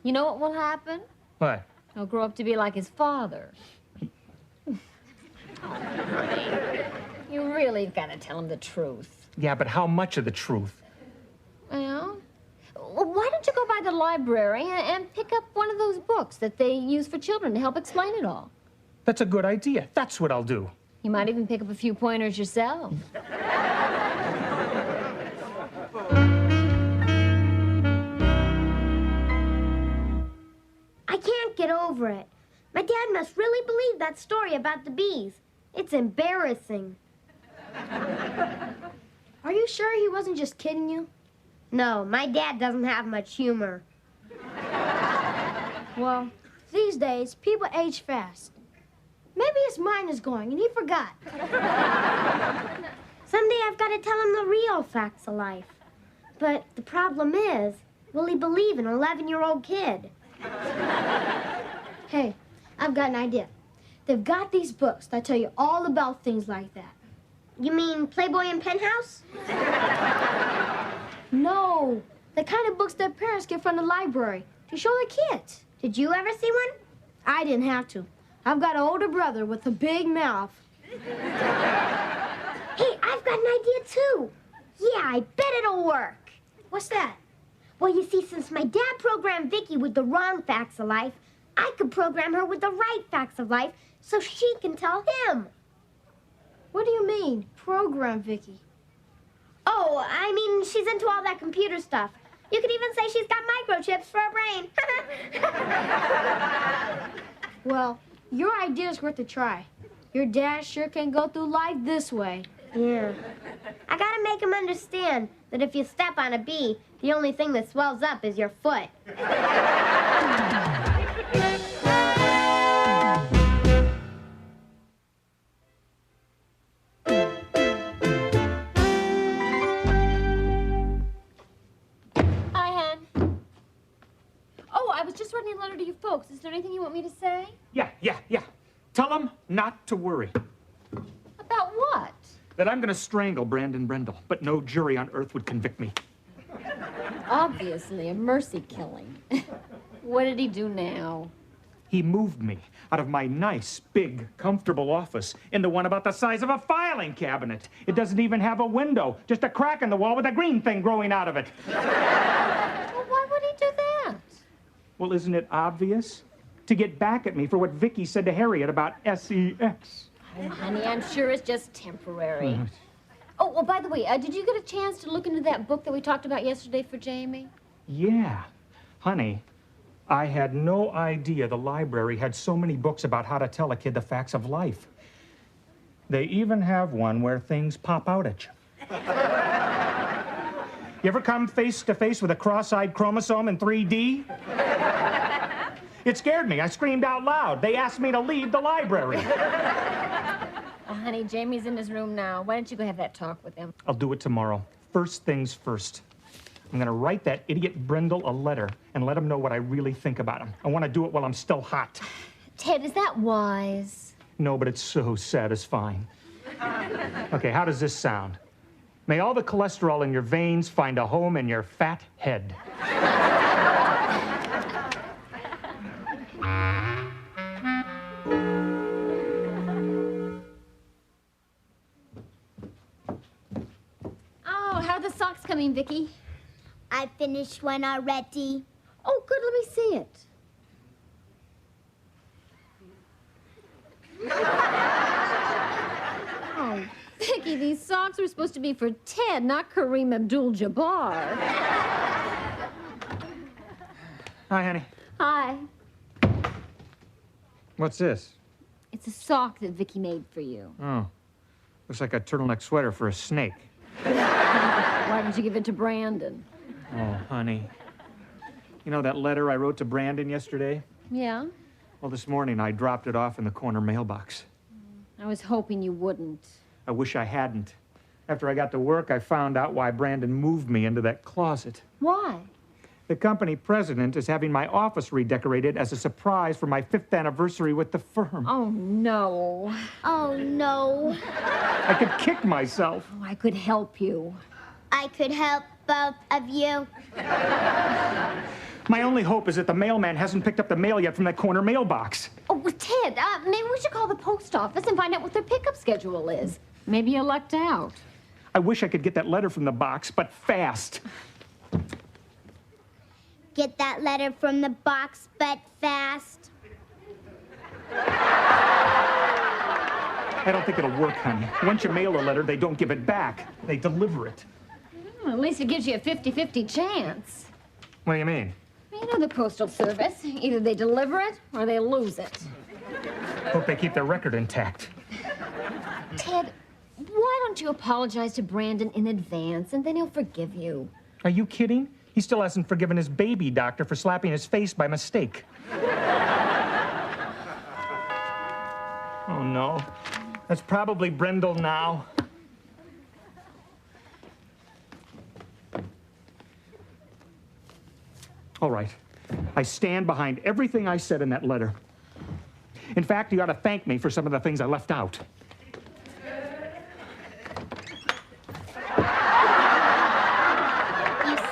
You know what will happen? What? He'll grow up to be like his father. You really got to tell him the truth. Yeah, but how much of the truth? Well, why don't you go by the library and pick up one of those books that they use for children to help explain it all? That's a good idea. That's what I'll do. You might even pick up a few pointers yourself. I can't get over it. My dad must really believe that story about the bees. It's embarrassing. Are you sure he wasn't just kidding you? No, my dad doesn't have much humor. Well, these days, people age fast. Maybe his mind is going and he forgot. Someday I've got to tell him the real facts of life. But the problem is, will he believe an 11-year-old kid? Hey, I've got an idea. They've got these books that tell you all about things like that. You mean Playboy and Penthouse? No, the kind of books that parents get from the library to show their kids. Did you ever see one? I didn't have to. I've got an older brother with a big mouth. Hey, I've got an idea too. Yeah, I bet it'll work. What's that? Well, you see, since my dad programmed Vicky with the wrong facts of life, I could program her with the right facts of life so she can tell him. What do you mean, program Vicky? Oh, I mean, she's into all that computer stuff. You could even say she's got microchips for a brain. Well, your idea's worth a try. Your dad sure can go through life this way. Yeah. I gotta make him understand that if you step on a bee, the only thing that swells up is your foot. Hi, Hen. Oh, I was just writing a letter to you folks. Is there anything you want me to say? Yeah. Tell them not to worry. About what? That I'm going to strangle Brandon Brindle, but no jury on earth would convict me. Obviously, a mercy killing. What did he do now? He moved me out of my nice, big, comfortable office into one about the size of a filing cabinet. It doesn't even have a window, just a crack in the wall with a green thing growing out of it. Well, why would he do that? Well, isn't it obvious? To get back at me for what Vicky said to Harriet about sex. Oh, honey, I'm sure it's just temporary. Oh, well, by the way, did you get a chance to look into that book that we talked about yesterday for Jamie? Yeah. Honey, I had no idea the library had so many books about how to tell a kid the facts of life. They even have one where things pop out at you. You ever come face to face with a cross-eyed chromosome in 3D? It scared me. I screamed out loud. They asked me to leave the library. Oh, honey, Jamie's in his room now. Why don't you go have that talk with him? I'll do it tomorrow. First things first. I'm going to write that idiot Brindle a letter and let him know what I really think about him. I want to do it while I'm still hot. Ted, is that wise? No, but it's so satisfying. Okay, how does this sound? May all the cholesterol in your veins find a home in your fat head. Oh, how are the socks coming, Vicky? I finished one already. Oh, good. Let me see it. Oh, Vicky, these socks were supposed to be for Ted, not Kareem Abdul-Jabbar. Hi, honey. Hi. What's this? It's a sock that Vicky made for you. Oh, looks like a turtleneck sweater for a snake. Why didn't you give it to Brandon? Oh, honey. You know that letter I wrote to Brandon yesterday? Yeah? Well, this morning I dropped it off in the corner mailbox. I was hoping you wouldn't. I wish I hadn't. After I got to work, I found out why Brandon moved me into that closet. Why? The company president is having my office redecorated as a surprise for my 5th anniversary with the firm. Oh, no. Oh, no. I could kick myself. Oh, I could help you. I could help both of you. My only hope is that the mailman hasn't picked up the mail yet from that corner mailbox. Oh, well, Ted, maybe we should call the post office and find out what their pickup schedule is. Maybe you lucked out. I wish I could get that letter from the box, but fast. Get that letter from the box, but fast. I don't think it'll work, honey. Once you mail a letter, they don't give it back. They deliver it. Well, at least it gives you a 50-50 chance. What do you mean? You know the Postal Service. Either they deliver it or they lose it. Hope they keep their record intact. Ted, why don't you apologize to Brandon in advance, and then he'll forgive you? Are you kidding? He still hasn't forgiven his baby doctor for slapping his face by mistake. Oh, no. That's probably Brindle now. All right. I stand behind everything I said in that letter. In fact, you ought to thank me for some of the things I left out. You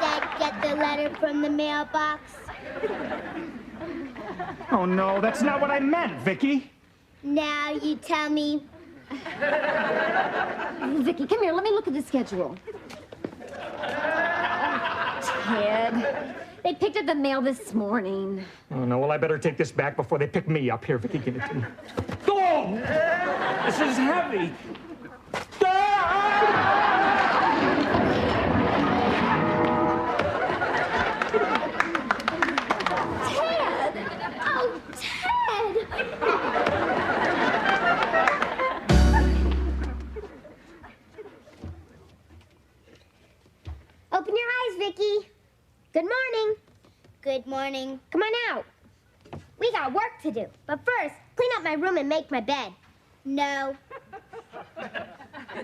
said get the letter from the mailbox. Oh, no, that's not what I meant, Vicky. Now you tell me. Vicky, come here. Let me look at the schedule. Ted, they picked up the mail this morning. Oh, no, well, I better take this back before they pick me up. Here, Vicky, give it to me. Oh! This is heavy. Ted! Oh, Ted! Open your eyes, Vicky. Good morning. Good morning. Come on out. We got work to do. But first, clean up my room and make my bed. No.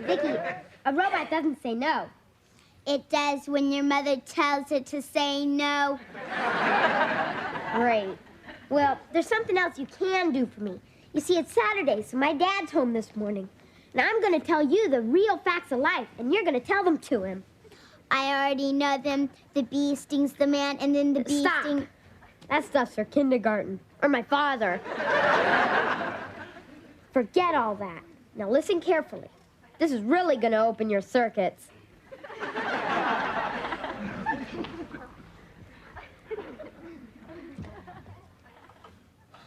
Vicky, a robot doesn't say no. It does when your mother tells it to say no. Great. Well, there's something else you can do for me. You see, it's Saturday, so my dad's home this morning. And I'm going to tell you the real facts of life, and you're going to tell them to him. I already know them. The bee stings the man, and then the bee stings... That stuff's for kindergarten. Or my father. Forget all that. Now listen carefully. This is really going to open your circuits.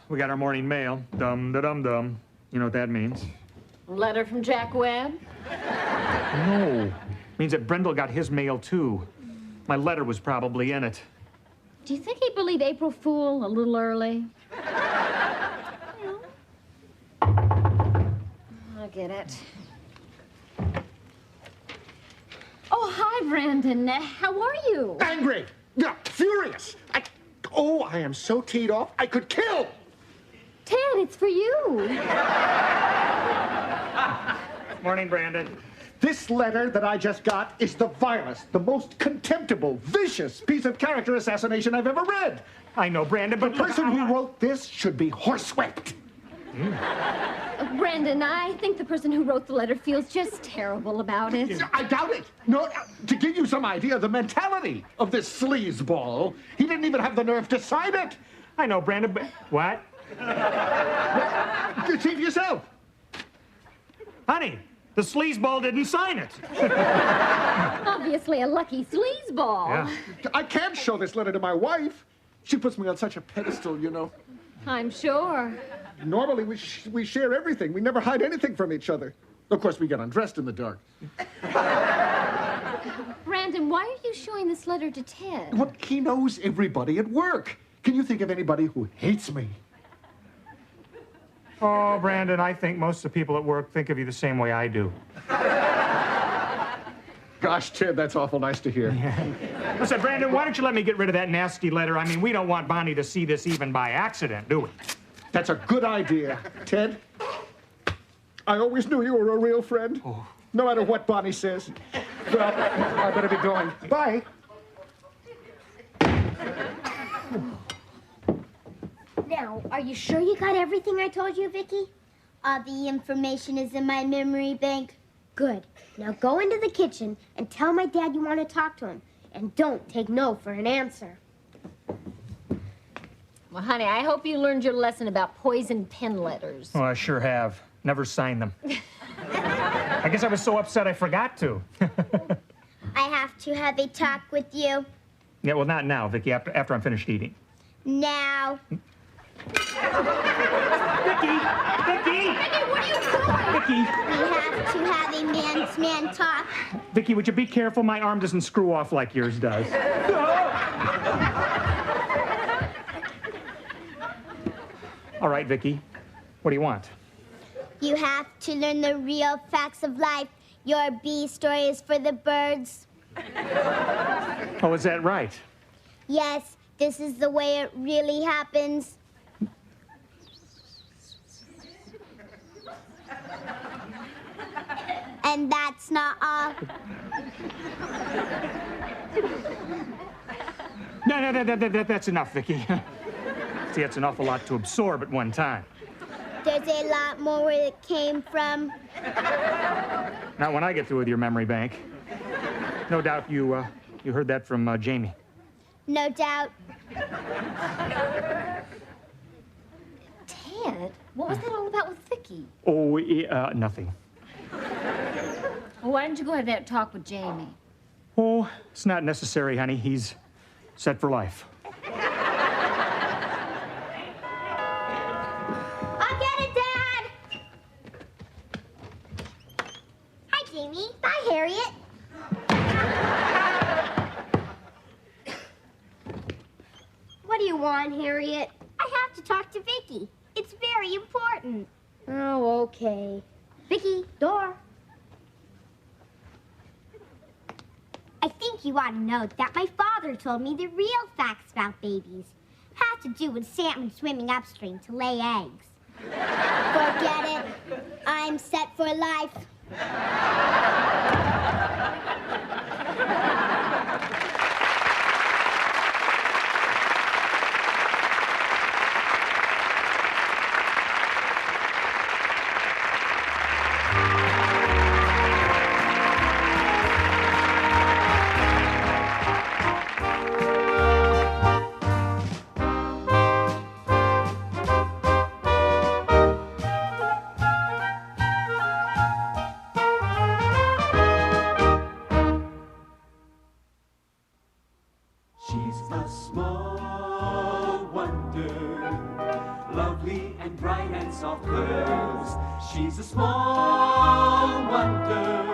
We got our morning mail. Dum-da-dum-dum. You know what that means? Letter from Jack Webb? No. Means that Brindle got his mail, too. My letter was probably in it. Do you think he'd believe April Fool a little early? I get it. Oh, hi, Brandon. How are you? Angry! Yeah, furious! I am so teed off, I could kill! Ted, it's for you. Morning, Brandon. This letter that I just got is the vilest, the most contemptible, vicious piece of character assassination I've ever read. I know, Brandon, but the person who wrote this should be horsewhipped. Brandon, I think the person who wrote the letter feels just terrible about it. I doubt it. No, to give you some idea of the mentality of this sleazeball, he didn't even have the nerve to sign it. I know, Brandon, but... What? See for yourself. Honey, the sleazeball didn't sign it. Obviously a lucky sleazeball. Yeah. I can't show this letter to my wife. She puts me on such a pedestal, you know. I'm sure. Normally, we share everything. We never hide anything from each other. Of course, we get undressed in the dark. Brandon, why are you showing this letter to Ted? Well, he knows everybody at work. Can you think of anybody who hates me? Oh, Brandon, I think most of the people at work think of you the same way I do. Gosh, Ted, that's awful nice to hear. Yeah. Listen, Brandon, why don't you let me get rid of that nasty letter? I mean, we don't want Bonnie to see this even by accident, do we? That's a good idea. Ted, I always knew you were a real friend. Oh. No matter what Bonnie says. Well, I better be going. Bye. Now, are you sure you got everything I told you, Vicky? All the information is in my memory bank. Good. Now go into the kitchen and tell my dad you want to talk to him. And don't take no for an answer. Well, honey, I hope you learned your lesson about poison pen letters. Oh, I sure have. Never signed them. I guess I was so upset I forgot to. I have to have a talk with you. Yeah, well, not now, Vicky, after I'm finished eating. Now. Vicky! Vicky! Vicky, what are you doing? Vicky! We have to have a man-to-man talk. Vicky, would you be careful? My arm doesn't screw off like yours does. All right, Vicky. What do you want? You have to learn the real facts of life. Your bee story is for the birds. Oh, is that right? Yes, this is the way it really happens. And that's not all. No, that's enough, Vicky. See, that's an awful lot to absorb at one time. There's a lot more where it came from. Not when I get through with your memory bank. No doubt you heard that from Jamie. No doubt. Ted, what was that all about with Vicky? Oh, nothing. Well, why didn't you go have that talk with Jamie? Oh, it's not necessary, honey. He's set for life. I'll get it, Dad! Hi, Jamie. Bye, Harriet. What do you want, Harriet? I have to talk to Vicky. It's very important. Oh, okay. Vicky, door. I think you ought to know that my father told me the real facts about babies. Have to do with salmon swimming upstream to lay eggs. Forget it. I'm set for life. She's a small wonder, lovely and bright and soft curves. She's a small wonder,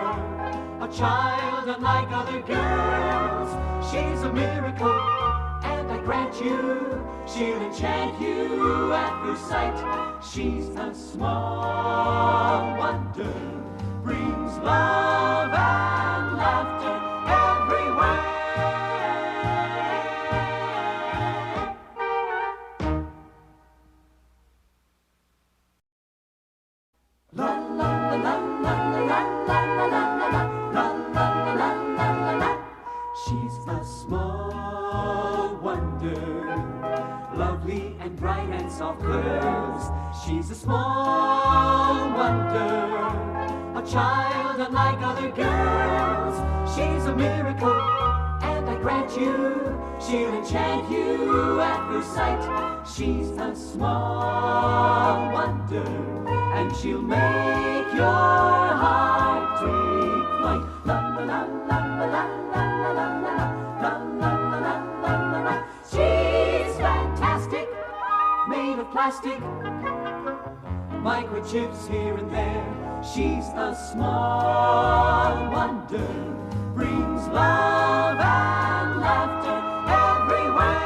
a child unlike other girls. She's a miracle, and I grant you, she'll enchant you at first sight. She's a small wonder, brings love and laughter everywhere. La la la la la la la la la la la la la la la. She's a small wonder, lovely and bright and soft curves. She's a small wonder, a child unlike other girls. She's a miracle, and I grant you, she'll enchant you at first sight. She's a small wonder, and she'll make your heart take flight. La la la la la la la la la la la la la la. She's fantastic, made of plastic, microchips here and there. She's a small wonder, brings love and laughter everywhere.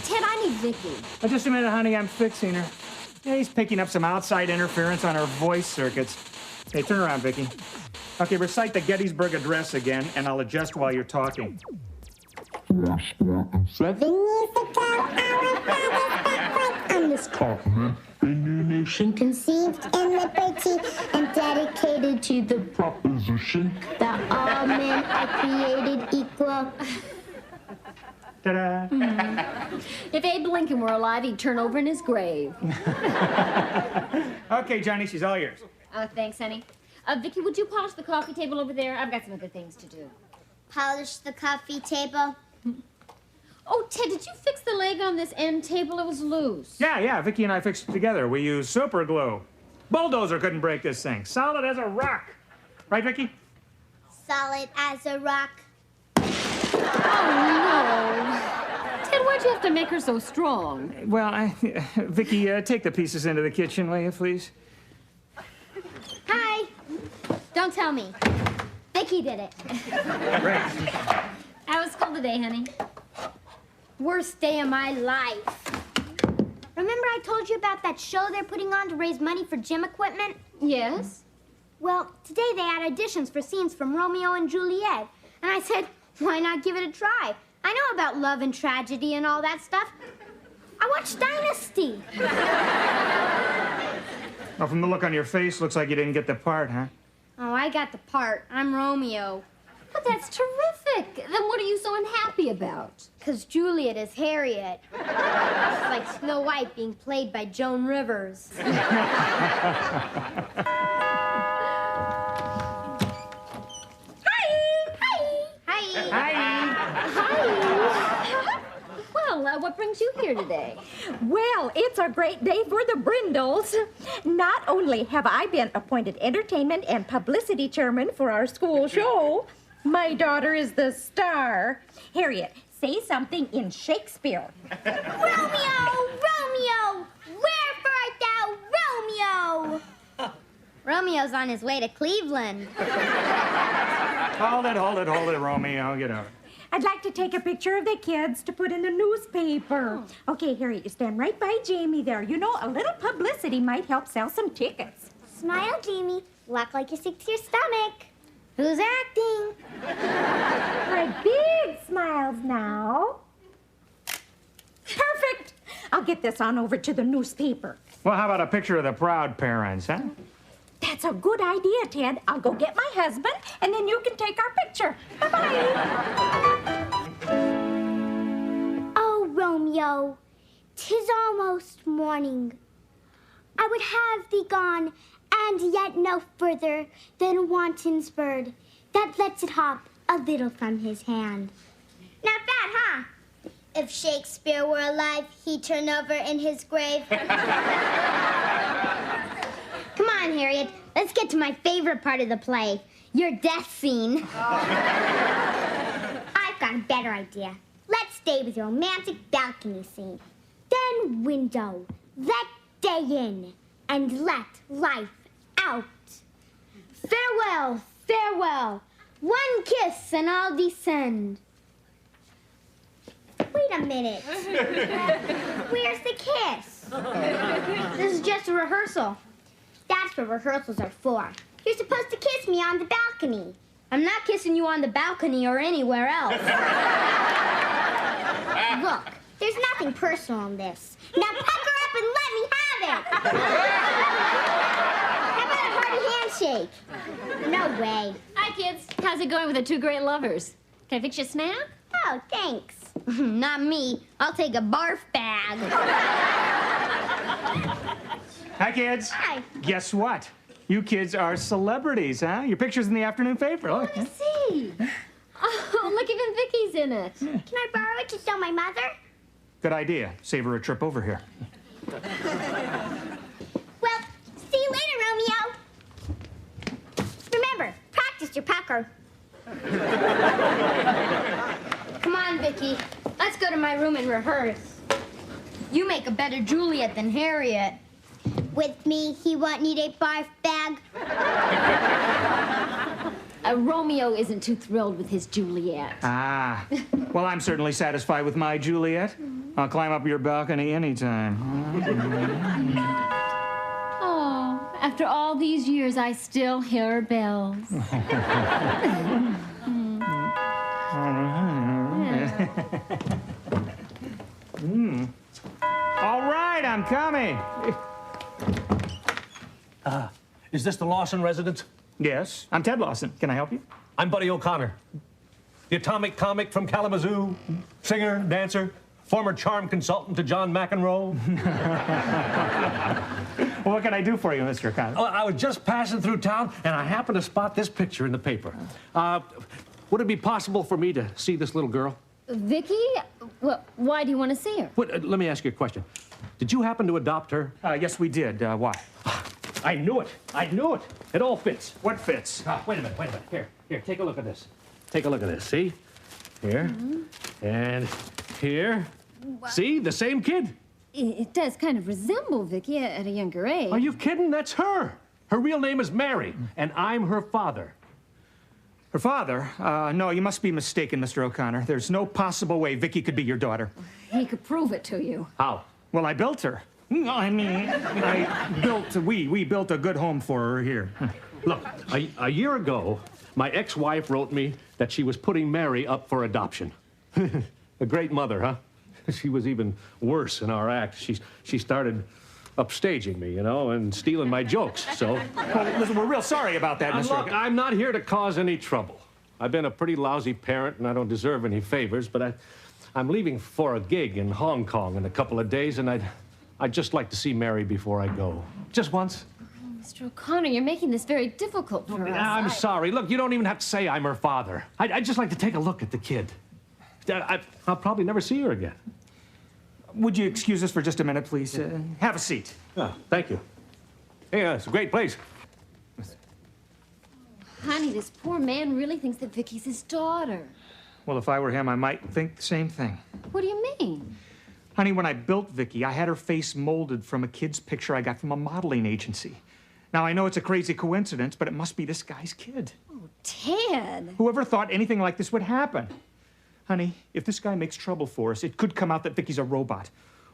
Ted, I need Vicky. Just a minute, honey, I'm fixing her. Yeah, he's picking up some outside interference on her voice circuits. Hey, turn around, Vicky. Okay, recite the Gettysburg Address again, and I'll adjust while you're talking. On this continent, a new nation conceived in liberty and dedicated to the proposition that all men are created equal. Ta-da! If Abe Lincoln were alive, he'd turn over in his grave. Okay, Johnny, she's all yours. Oh, thanks, honey. Vicky, would you polish the coffee table over there? I've got some other things to do. Polish the coffee table. Oh, Ted, did you fix the leg on this end table? It was loose. Yeah, Vicky and I fixed it together. We used super glue. Bulldozer couldn't break this thing. Solid as a rock. Right, Vicky? Solid as a rock. Oh, no. Ted, why'd you have to make her so strong? Well, Vicky, take the pieces into the kitchen, will you, please? Hi. Don't tell me. Vicky did it. Great. How was school today, honey? Worst day of my life. Remember I told you about that show they're putting on to raise money for gym equipment? Yes. Well, today they had auditions for scenes from Romeo and Juliet. And I said, why not give it a try? I know about love and tragedy and all that stuff. I watched Dynasty. Well, from the look on your face, looks like you didn't get the part, huh? Oh, I got the part. I'm Romeo. But that's terrific. Then what are you so unhappy about? 'Cause Juliet is Harriet. It's like Snow White being played by Joan Rivers. Well, what brings you here today? Well, it's a great day for the Brindles. Not only have I been appointed entertainment and publicity chairman for our school show, my daughter is the star. Harriet, say something in Shakespeare. Romeo! Romeo! Wherefore art thou, Romeo? Romeo's on his way to Cleveland. Hold it, Romeo. Get over it. I'd like to take a picture of the kids to put in the newspaper. Okay, Harriet, you stand right by Jamie there. You know, a little publicity might help sell some tickets. Smile, Jamie. Walk like you're sick to your stomach. Who's acting? My big smiles now. Perfect. I'll get this on over to the newspaper. Well, how about a picture of the proud parents, huh? That's a good idea, Ted. I'll go get my husband, and then you can take our picture. Bye-bye. Oh, Romeo, 'tis almost morning. I would have thee gone and yet no further than a wanton's bird that lets it hop a little from his hand. Not bad, huh? If Shakespeare were alive, he'd turn over in his grave. Come on, Harriet. Let's get to my favorite part of the play, your death scene. I've got a better idea. Let's stay with the romantic balcony scene. Then window. Let day in and let life out. Farewell, farewell. One kiss and I'll descend. Wait a minute. Where's the kiss? This is just a rehearsal. That's what rehearsals are for. You're supposed to kiss me on the balcony. I'm not kissing you on the balcony or anywhere else. Look, there's nothing personal in this. Now pucker up and let me have it. How about a hearty handshake? No way. Hi, kids. How's it going with the two great lovers? Can I fix you a snack? Oh, thanks. Not me. I'll take a barf bag. Hi, kids. Hi. Guess what? You kids are celebrities, huh? Your picture's in the afternoon paper. Look. See? Oh, look, even Vicky's in it. Can I borrow it to show my mother? Good idea. Save her a trip over here. Well, see you later, Romeo. Remember, practice your pucker. Come on, Vicky. Let's go to my room and rehearse. You make a better Juliet than Harriet. With me, he won't need a barf bag. Romeo isn't too thrilled with his Juliet. Ah. Well, I'm certainly satisfied with my Juliet. I'll climb up your balcony anytime. Oh, after all these years, I still hear bells. All right, I'm coming. Is this the Lawson residence? Yes, I'm Ted Lawson. Can I help you? I'm Buddy O'Connor, the atomic comic from Kalamazoo, singer, dancer, former charm consultant to John McEnroe. Well, what can I do for you, Mr. O'Connor? Oh, I was just passing through town, and I happened to spot this picture in the paper. Would it be possible for me to see this little girl? Vicky? Well, why do you want to see her? Let me ask you a question. Did you happen to adopt her? Yes, we did. Why? I knew it. I knew it. It all fits. What fits? Wait a minute. Here, take a look at this. Take a look at this. See? Here. And here. Wow. See? The same kid. It does kind of resemble Vicky at a younger age. Are you kidding? That's her. Her real name is Mary, and I'm her father. Her father? No, you must be mistaken, Mr. O'Connor. There's no possible way Vicky could be your daughter. He could prove it to you. How? Well, I built her. I mean, we built a good home for her here. Look, a year ago, my ex-wife wrote me that she was putting Mary up for adoption. A great mother, huh? She was even worse in our act. She started upstaging me, you know, and stealing my jokes, so... Well, listen, we're real sorry about that, Mr. Look, I'm not here to cause any trouble. I've been a pretty lousy parent, and I don't deserve any favors, but I'm leaving for a gig in Hong Kong in a couple of days, and I'd just like to see Mary before I go. Just once. Mr. O'Connor, you're making this very difficult for us. I'm sorry. Look, you don't even have to say I'm her father. I'd just like to take a look at the kid. I'll probably never see her again. Would you excuse us for just a minute, please? Have a seat. Oh, thank you. Hey, it's a great place. Honey, this poor man really thinks that Vicky's his daughter. Well, if I were him, I might think the same thing. What do you mean? Honey, when I built Vicky, I had her face molded from a kid's picture I got from a modeling agency. Now, I know it's a crazy coincidence, but it must be this guy's kid. Oh, Ted. Whoever thought anything like this would happen? Honey, if this guy makes trouble for us, it could come out that Vicky's a robot.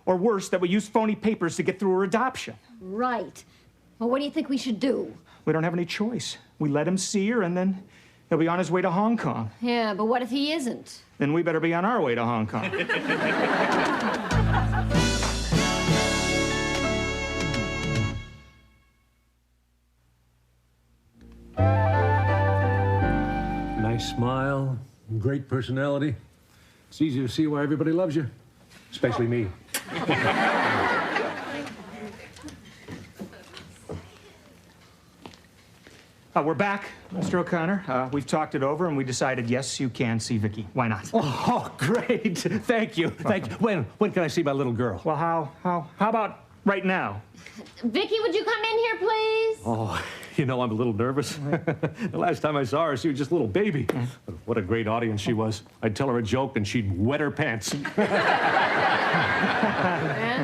Or worse, that we used phony papers to get through her adoption. Right. Well, what do you think we should do? We don't have any choice. We let him see her, and then he'll be on his way to Hong Kong. Yeah, but what if he isn't? Then we better be on our way to Hong Kong. Nice smile, great personality. It's easy to see why everybody loves you, especially me. We're back, Mr. O'Connor. We've talked it over, and we decided, yes, you can see Vicky. Why not? Oh, great. Thank you. Thank you. When can I see my little girl? Well, how about right now? Vicky, would you come in here, please? Oh, you know, I'm a little nervous. The last time I saw her, she was just a little baby. But what a great audience she was. I'd tell her a joke, and she'd wet her pants. Well,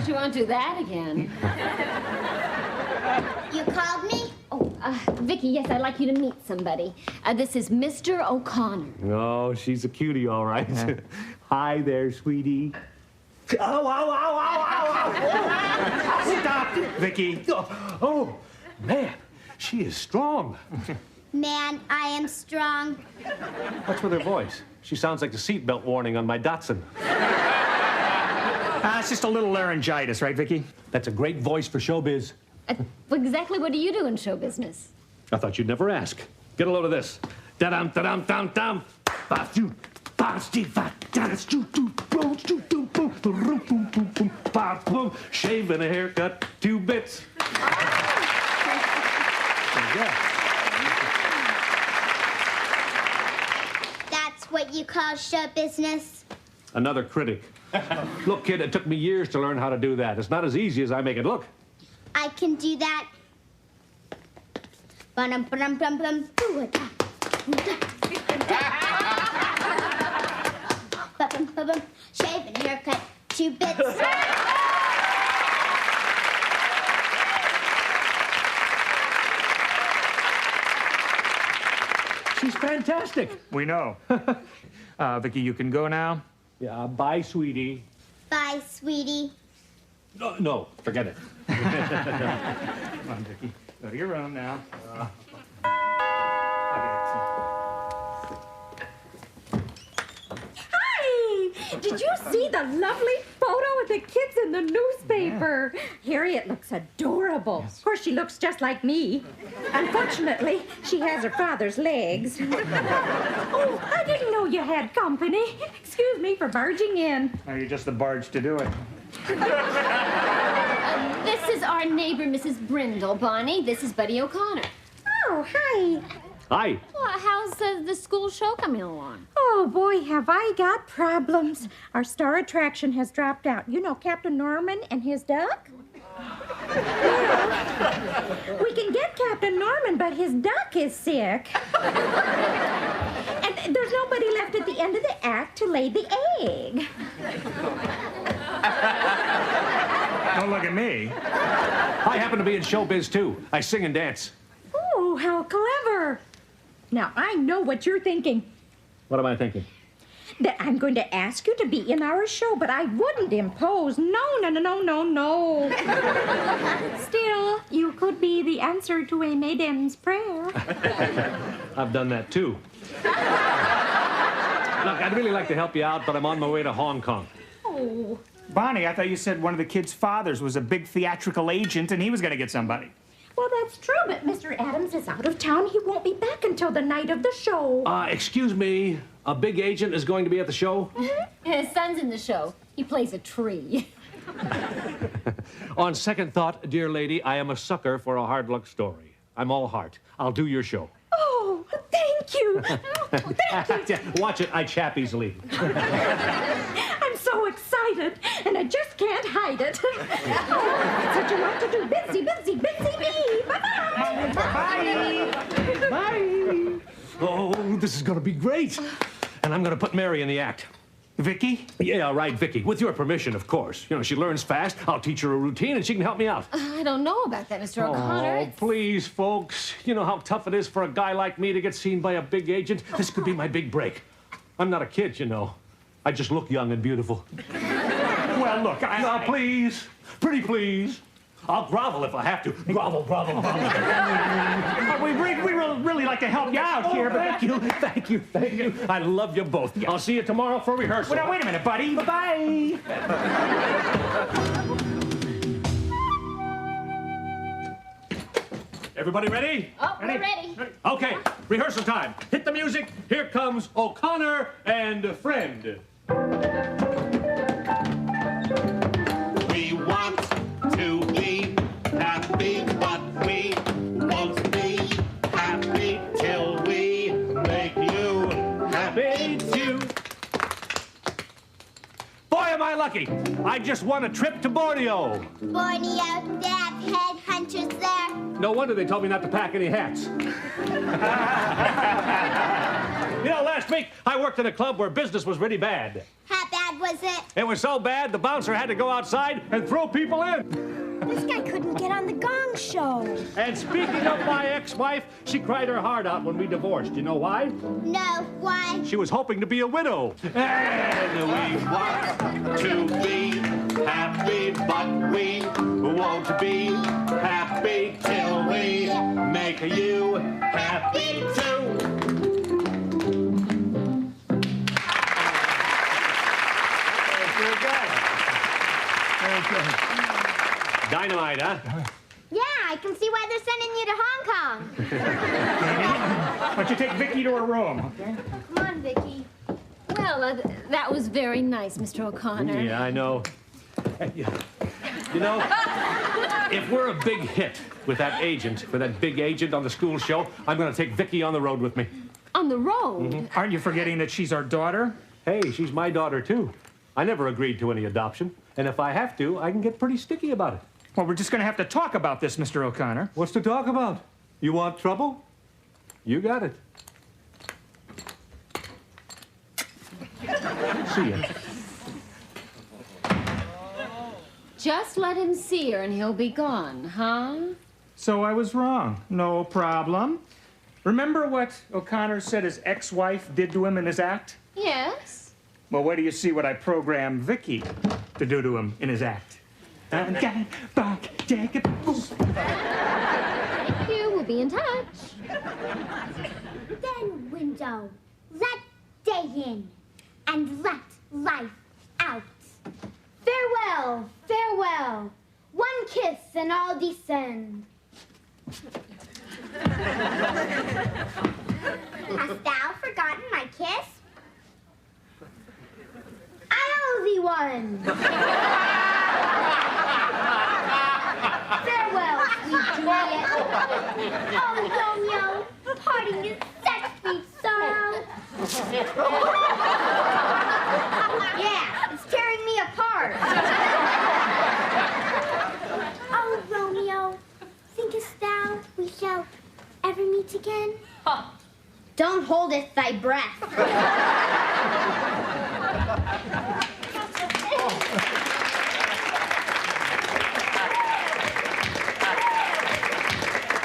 she won't do that again. You called me? Oh, Vicky, yes, I'd like you to meet somebody. This is Mr. O'Connor. Oh, she's a cutie, all right. Hi there, sweetie. Ow, ow, ow, ow, ow, ow. Stop, Vicky. Oh, man, she is strong. Man, I am strong. What's with her voice? She sounds like the seatbelt warning on my Datsun. It's just a little laryngitis, right, Vicky? That's a great voice for showbiz. Exactly what do you do in show business? I thought you'd never ask. Get a load of this. Da-dum, da-dum, dum, dum. Shave and a haircut, 2 bits. That's what you call show business? Another critic. Look, kid, it took me years to learn how to do that. It's not as easy as I make it look. I can do that. Shave and haircut, 2 bits. She's fantastic. We know. Vicky, you can go now. Yeah, bye, sweetie. Bye, sweetie. No, forget it. Come on, Vicky. Go to your room now. Hi! Did you see the lovely photo of the kids in the newspaper? Harriet looks adorable. Of course, she looks just like me. Unfortunately, she has her father's legs. Oh, I didn't know you had company. Excuse me for barging in. Oh, you're just the barge to do it. This is our neighbor, Mrs. Brindle, Bonnie. This is Buddy O'Connor. Oh, hi. Hi. Well, how's the school show coming along? Oh, boy, have I got problems. Our star attraction has dropped out. You know Captain Norman and his duck? Well, we can get Captain Norman, but his duck is sick. And there's nobody left at the end of the act to lay the egg. Don't look at me. I happen to be in showbiz, too. I sing and dance. Oh, how clever. Now, I know what you're thinking. What am I thinking? That I'm going to ask you to be in our show, but I wouldn't impose. No. Still, you could be the answer to a maiden's prayer. I've done that, too. Look, I'd really like to help you out, but I'm on my way to Hong Kong. Oh. Bonnie, I thought you said one of the kids' fathers was a big theatrical agent and he was going to get somebody. Well, that's true, but Mr. Adams is out of town. He won't be back until the night of the show. Excuse me. A big agent is going to be at the show? Mm-hmm. His son's in the show. He plays a tree. On second thought, dear lady, I am a sucker for a hard luck story. I'm all heart. I'll do your show. Oh, thank you. Thank you. Watch it. I chap easily. I'm so excited, and I just can't hide it. Oh, such a lot to do. Busy me. Bye-bye. Bye. Bye. Oh, this is going to be great. And I'm going to put Mary in the act. Vicky? Yeah, right, Vicky. With your permission, of course. You know, she learns fast. I'll teach her a routine, and she can help me out. I don't know about that, Mr. O'Connor. Oh, please, folks. You know how tough it is for a guy like me to get seen by a big agent? This could be my big break. I'm not a kid, you know. I just look young and beautiful. Well, look, Now, please. Pretty please. I'll grovel if I have to. Grovel. we really like to help you out here, but... Thank you. I love you both. Yeah. I'll see you tomorrow for rehearsal. Well, now, wait a minute, buddy. Bye-bye. Everybody ready? Oh, we're ready. Okay, rehearsal time. Hit the music. Here comes O'Connor and a friend. We want to be happy, but we won't be happy lucky. I just won a trip to Borneo. Borneo, they have headhunters there. No wonder they told me not to pack any hats. You know, last week I worked in a club where business was really bad. How bad was it? It was so bad the bouncer had to go outside and throw people in. This guy couldn't get on the Gong Show. And speaking of my ex-wife, she cried her heart out when we divorced. You know why? No, why? She was hoping to be a widow. And we want to be happy, but we won't be happy till we make you happy too. Very good. Very good. Dynamite, huh? Yeah, I can see why they're sending you to Hong Kong. Why don't you take Vicky to her room, okay? Come on, Vicky. Well, that was very nice, Mr. O'Connor. Yeah, I know. You know, if we're a big hit with that agent, for that big agent on the school show, I'm going to take Vicky on the road with me. On the road? Mm-hmm. Aren't you forgetting that she's our daughter? Hey, she's my daughter, too. I never agreed to any adoption, and if I have to, I can get pretty sticky about it. Well, we're just going to have to talk about this, Mr. O'Connor. What's to talk about? You want trouble? You got it. See ya. Just let him see her and he'll be gone, huh? So I was wrong. No problem. Remember what O'Connor said his ex-wife did to him in his act? Yes. Well, wait till you see what I programmed Vicky to do to him in his act. Thank you. We'll be in touch. Then, window, let day in and let life out. Farewell, farewell. One kiss and all descend. Hast thou forgotten my kiss? I owe thee one. Farewell, sweet Juliet. Oh, Romeo, parting is such sweet sorrow. Yeah, it's tearing me apart. Oh, Romeo, thinkest thou we shall ever meet again? Don't hold it thy breath.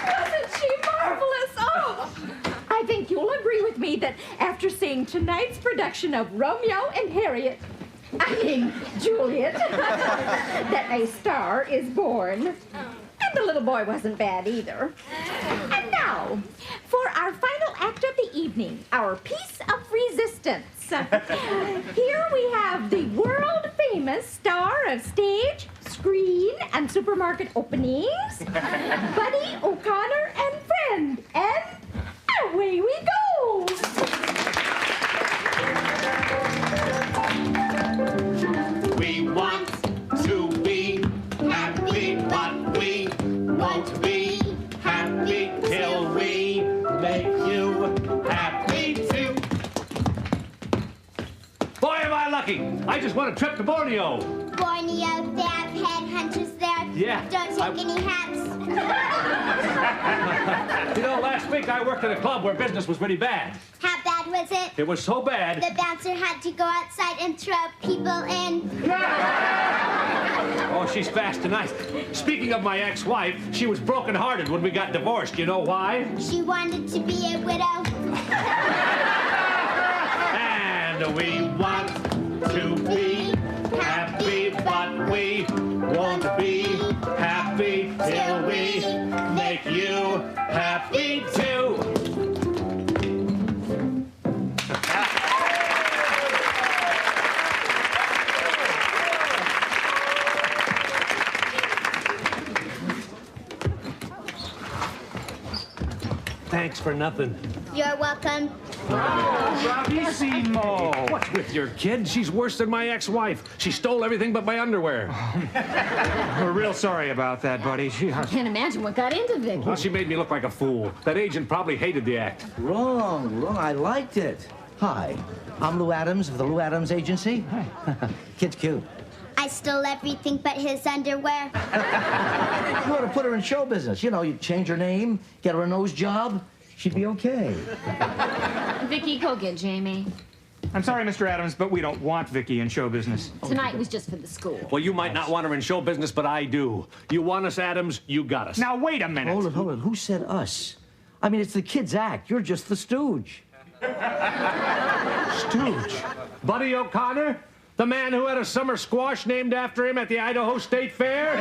Wasn't she marvelous? Oh! I think you'll agree with me that after seeing tonight's production of Romeo and Harriet, Juliet, that a star is born. And the little boy wasn't bad either. And now, for our final act of the evening, our piece of resistance. Here we have the world-famous star of stage, screen, and supermarket openings, Buddy O'Connor and friend. And away we go! We want to be happy, but we won't be happy till we make you happy too. Boy, am I lucky! I just won a trip to Borneo. Borneo, they have headhunters there. Yeah, Don't take any hats. You know, last week I worked in a club where business was really bad. How bad was it? It was so bad. The bouncer had to go outside and throw people in. Oh, she's fast tonight. Speaking of my ex-wife, she was broken-hearted when we got divorced. You know why? She wanted to be a widow. And we want to be happy, but we won't be happy till we make you happy too. Thanks for nothing. You're welcome. Bravissimo! What's with your kid? She's worse than my ex-wife. She stole everything but my underwear. We're real sorry about that, buddy. I can't imagine what got into Vicky. Well, she made me look like a fool. That agent probably hated the act. Wrong. I liked it. Hi, I'm Lou Adams of the Lou Adams Agency. Hi. Kid's cute. I stole everything but his underwear. You ought to put her in show business. You know, you change her name, get her a nose job. She'd be okay. Vicky, go get Jamie. I'm sorry, Mr. Adams, but we don't want Vicky in show business. Tonight was just for the school. Well, you might not want her in show business, but I do. You want us, Adams, you got us. Now, wait a minute. Hold it. Who said us? I mean, it's the kids' act. You're just the stooge. Stooge? Buddy O'Connor? The man who had a summer squash named after him at the Idaho State Fair?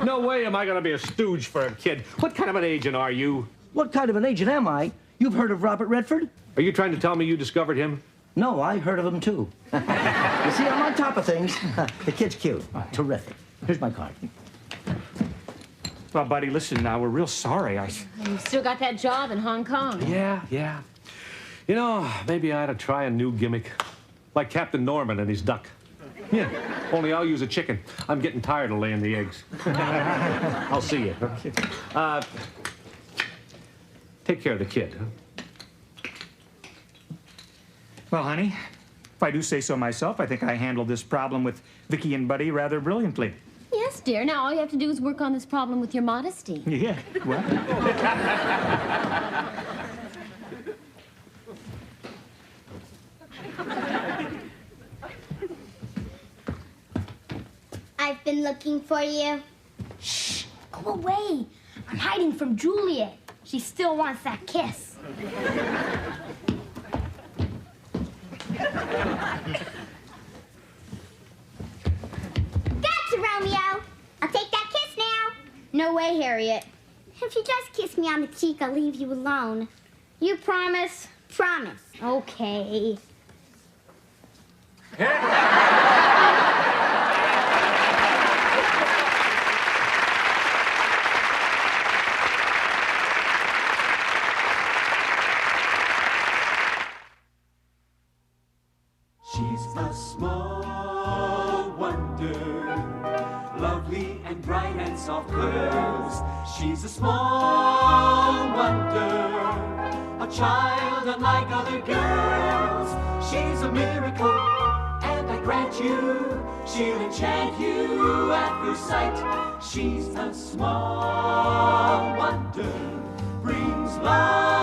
No way am I going to be a stooge for a kid. What kind of an agent are you? What kind of an agent am I? You've heard of Robert Redford? Are you trying to tell me you discovered him? No, I heard of him, too. You see, I'm on top of things. The kid's cute. Terrific. Here's my card. Well, buddy, listen now. We're real sorry. You still got that job in Hong Kong. Yeah. You know, maybe I ought to try a new gimmick. Like Captain Norman and his duck. Yeah, only I'll use a chicken. I'm getting tired of laying the eggs. I'll see you. Take care of the kid, huh? Well, honey, if I do say so myself, I think I handled this problem with Vicky and Buddy rather brilliantly. Yes, dear. Now all you have to do is work on this problem with your modesty. Yeah, well. I've been looking for you. Shh, go away. I'm hiding from Juliet. She still wants that kiss. Gotcha, Romeo. I'll take that kiss now. No way, Harriet. If you just kiss me on the cheek, I'll leave you alone. You promise? Promise. Okay. She's a small wonder, lovely and bright and soft curves. She's a small wonder, a child unlike other girls. She's a miracle, and I grant you, she'll enchant you at first sight. She's a small wonder, brings love